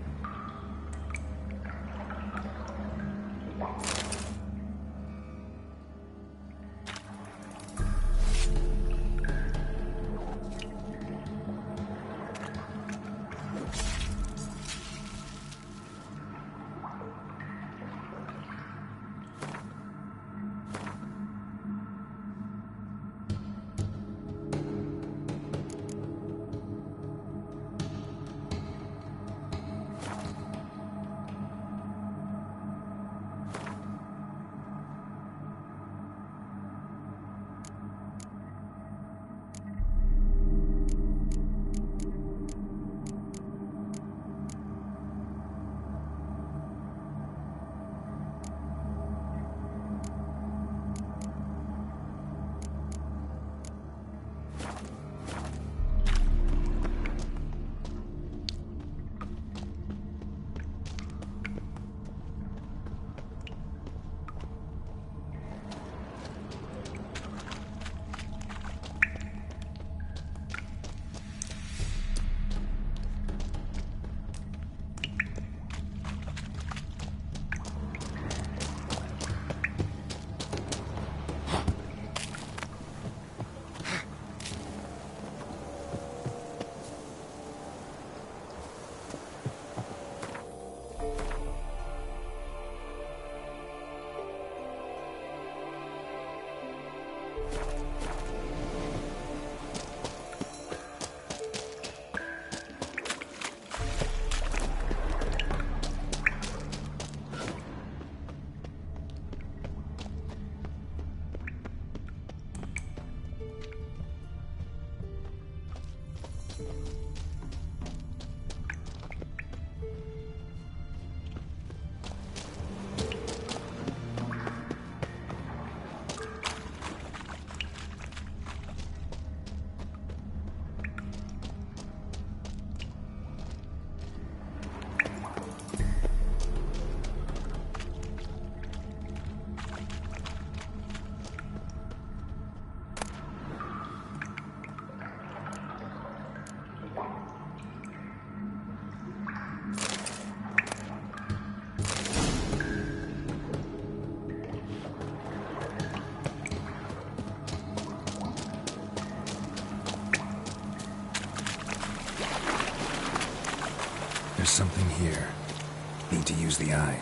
There's something here. Need to use the eye.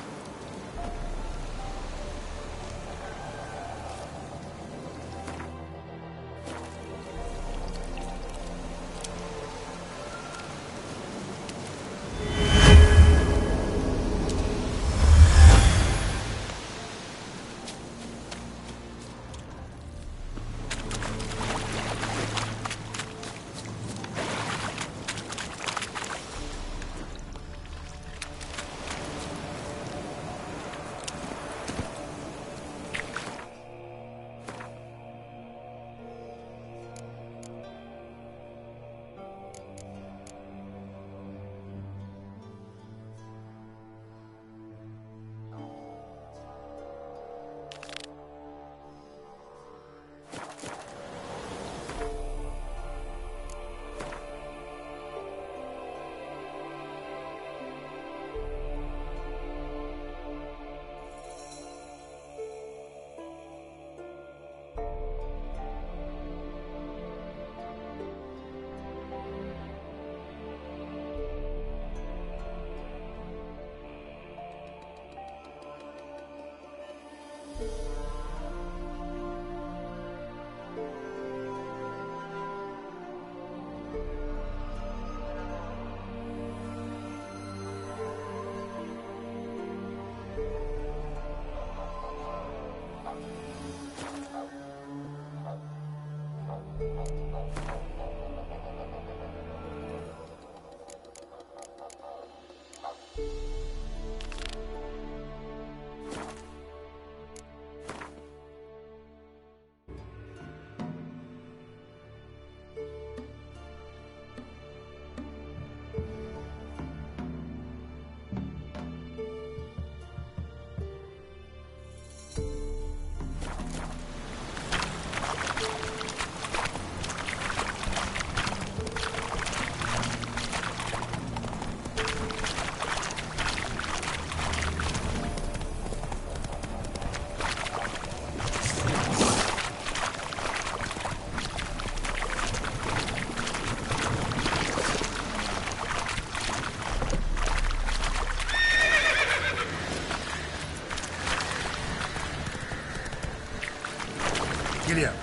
Giddy up.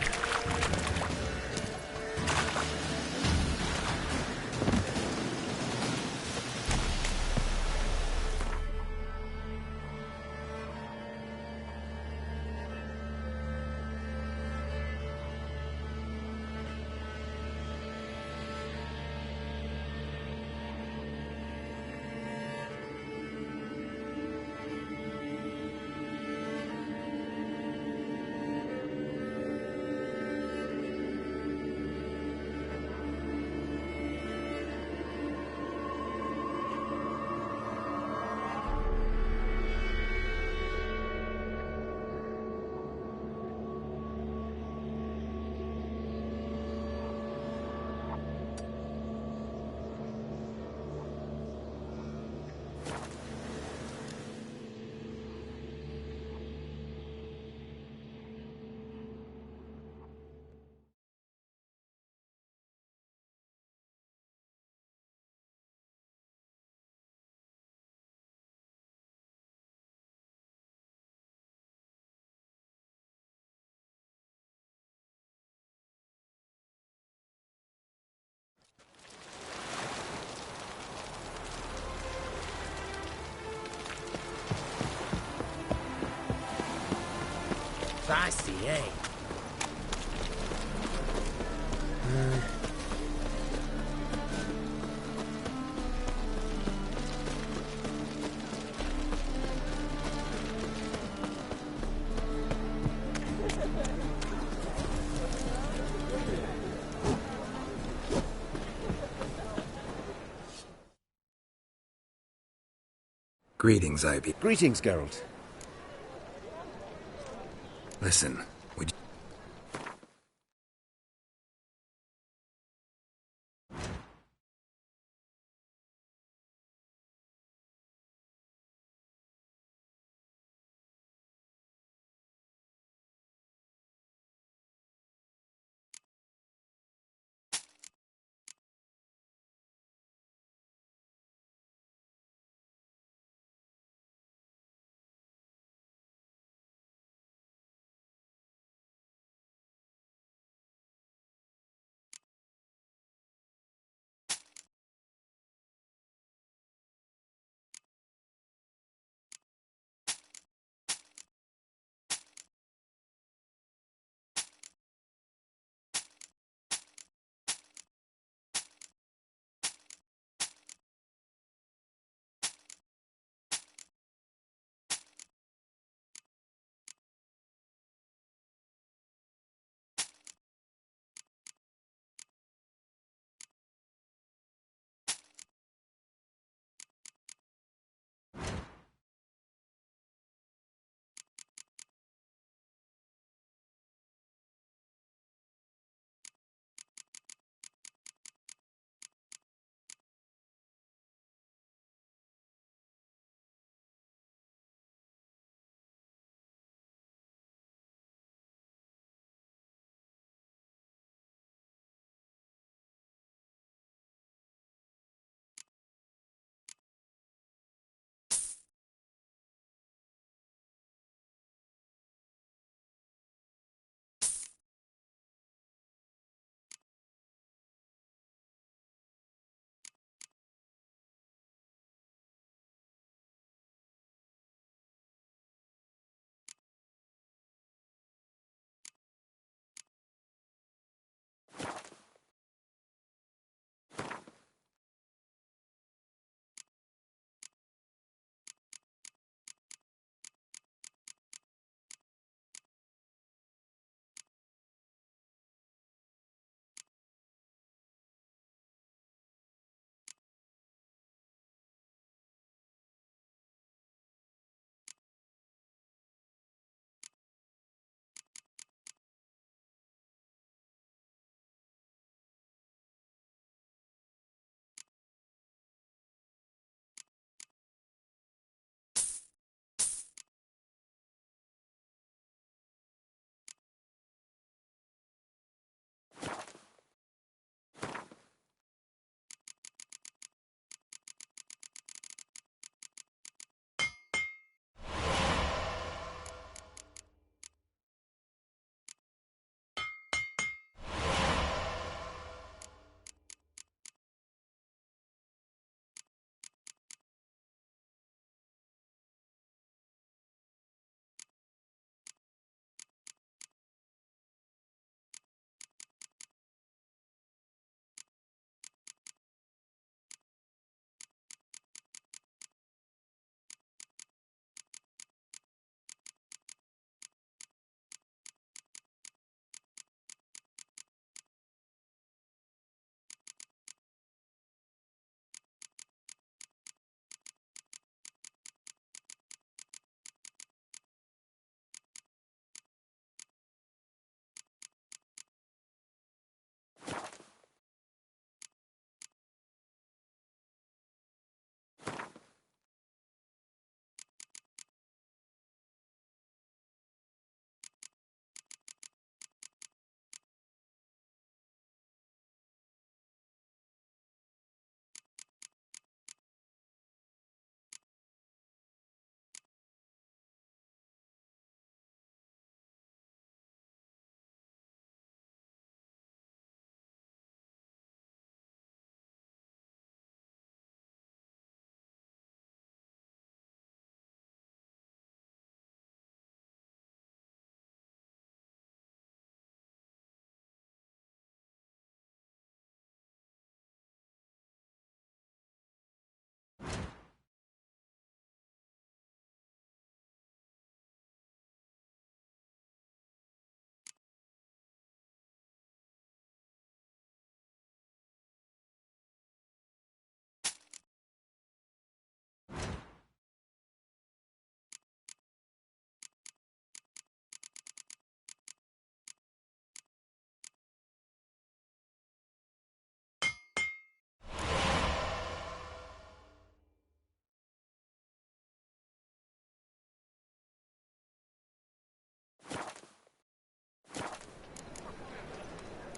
Feisty, eh? Greetings, Ivy. Greetings, Geralt. Listen,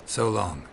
So long.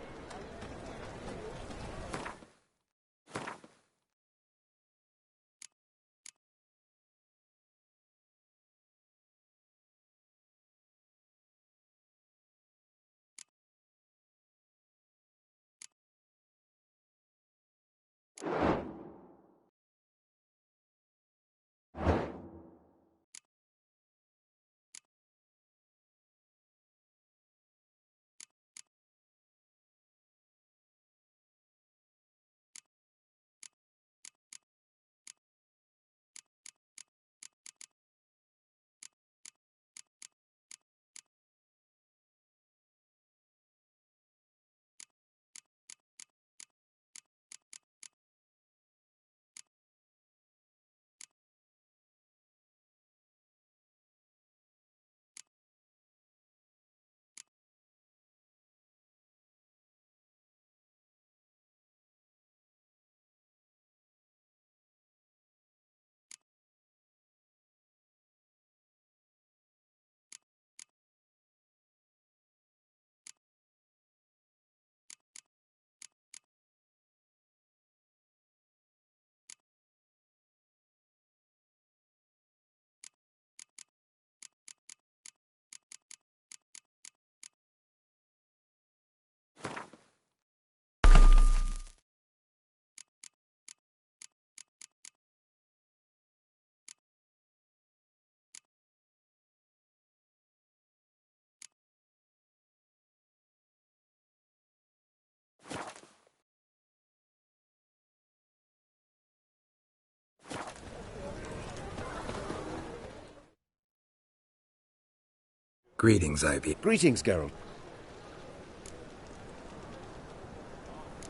Greetings, Ivy. Greetings, Geralt.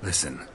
Listen.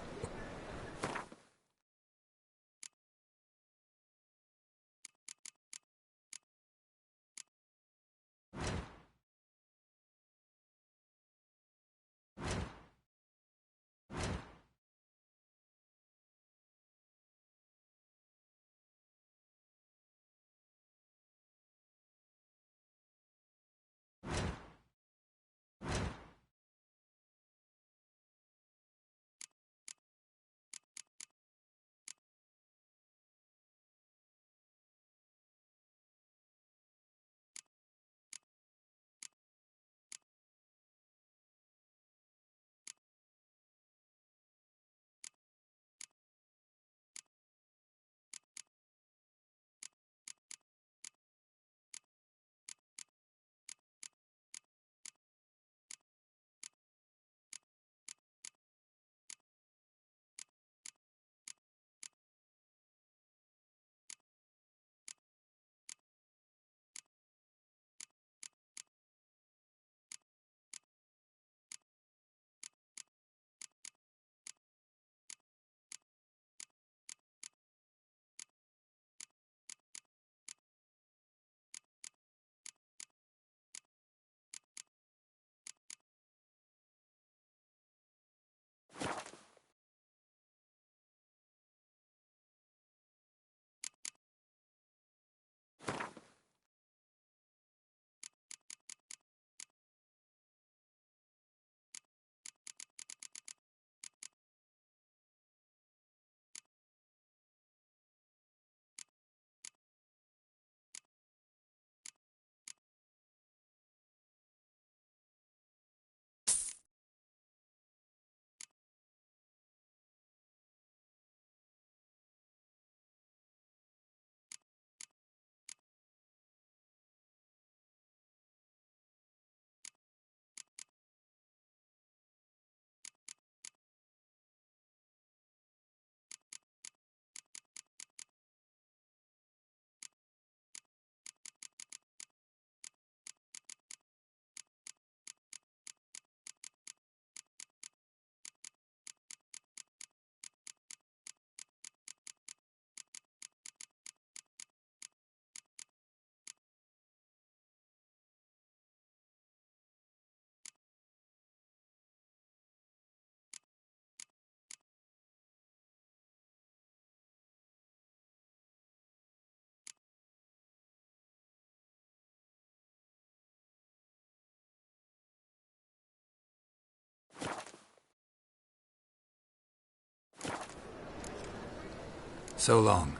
So long.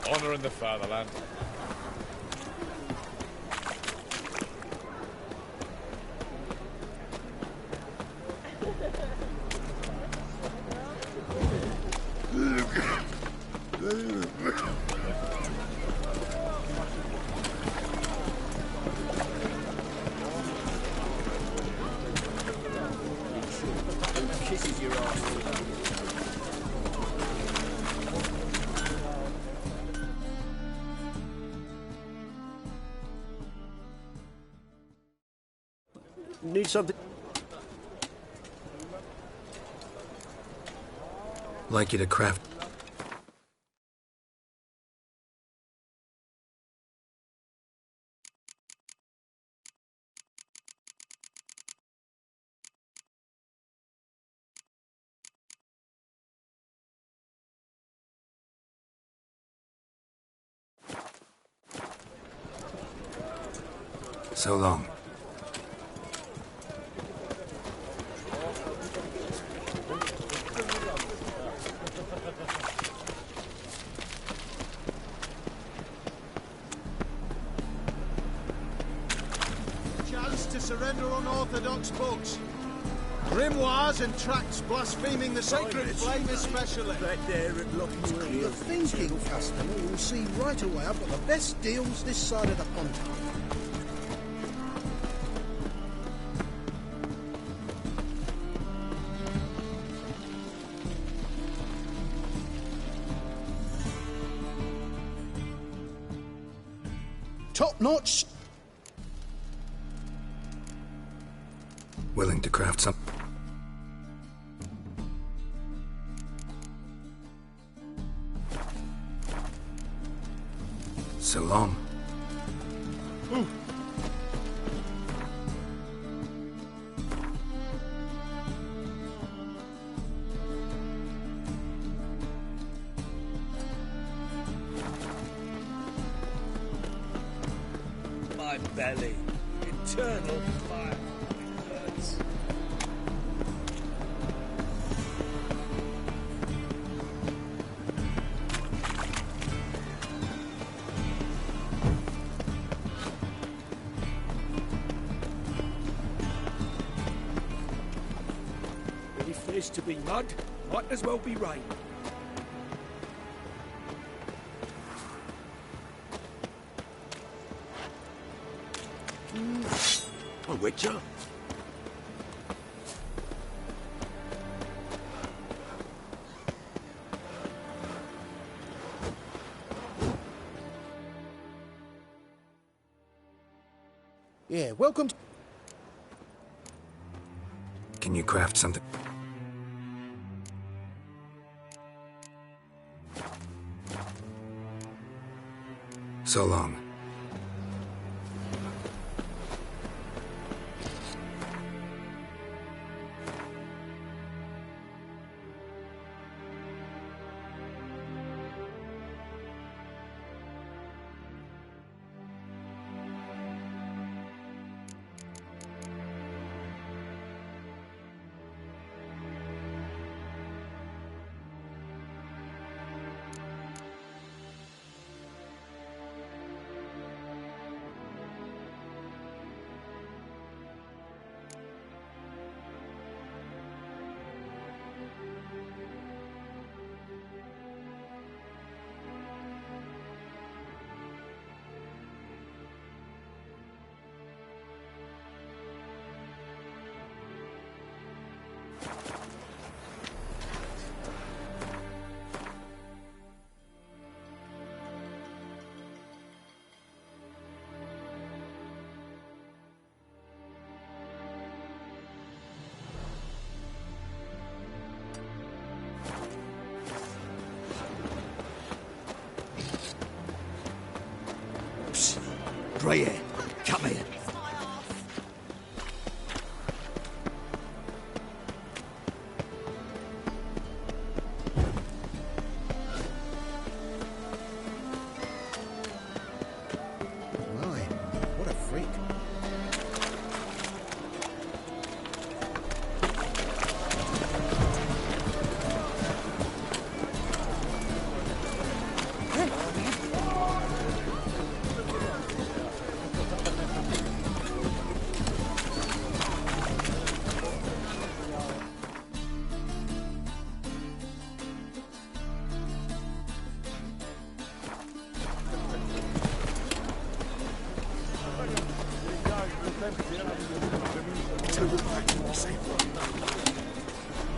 Honor in the fatherland. Kisses your ass. Need something? Like you to craft. So long. Chance to surrender unorthodox books. Grimoires and tracts blaspheming the sacred flame especially. Right there at Lockwood. The thinking customer will see right away I've got the best deals this side of the pond. Top notch. Willing to craft some. So long. My belly. Eternal fire. It hurts. If there's to be mud, might as well be rain. A witcher? Yeah, welcome to... Can you craft something? So long. Grey hair, come here.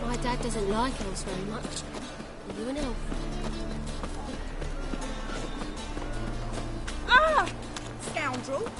My dad doesn't like elves very much. Are you an elf? Ah! Scoundrel!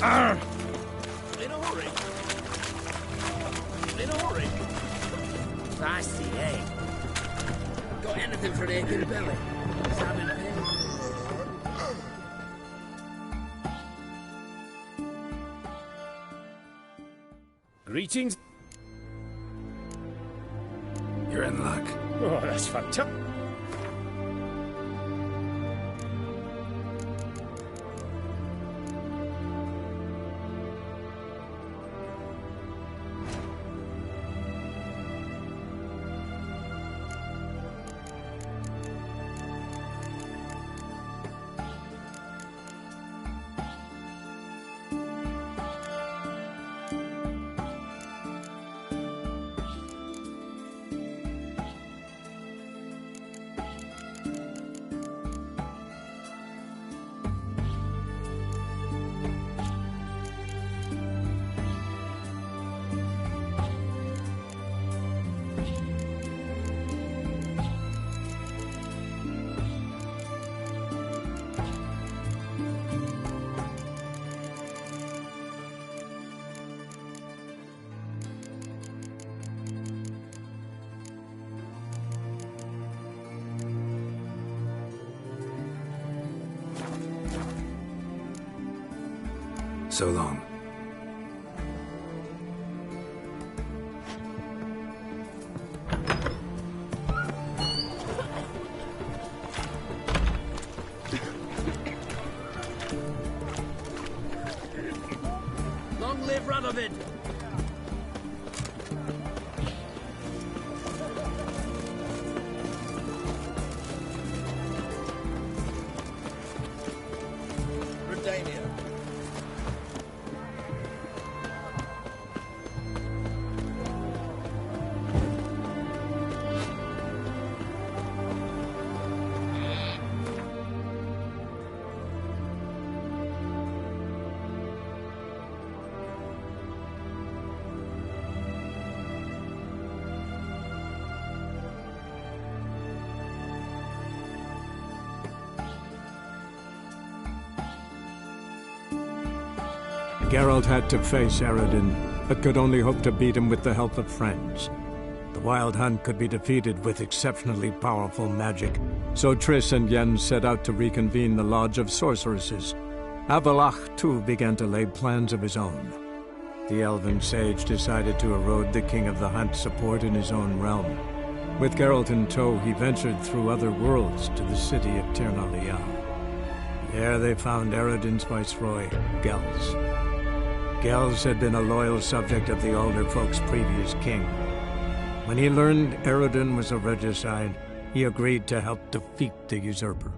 Arr! In a hurry. In a hurry. Feisty, eh? Got anything for an aching belly? Sam in pain? Greetings. You're in luck. Oh, that's fantastic. So long. Long live Radovid! Britannia. Geralt had to face Eredin, but could only hope to beat him with the help of friends. The Wild Hunt could be defeated with exceptionally powerful magic, so Triss and Yen set out to reconvene the Lodge of Sorceresses. Avalach, too, began to lay plans of his own. The elven sage decided to erode the King of the Hunt's support in his own realm. With Geralt in tow, he ventured through other worlds to the city of Tir na Lial. There they found Eredin's viceroy, Gels. Gels had been a loyal subject of the Alder Folk's previous king. When he learned Eredin was a regicide, he agreed to help defeat the usurper.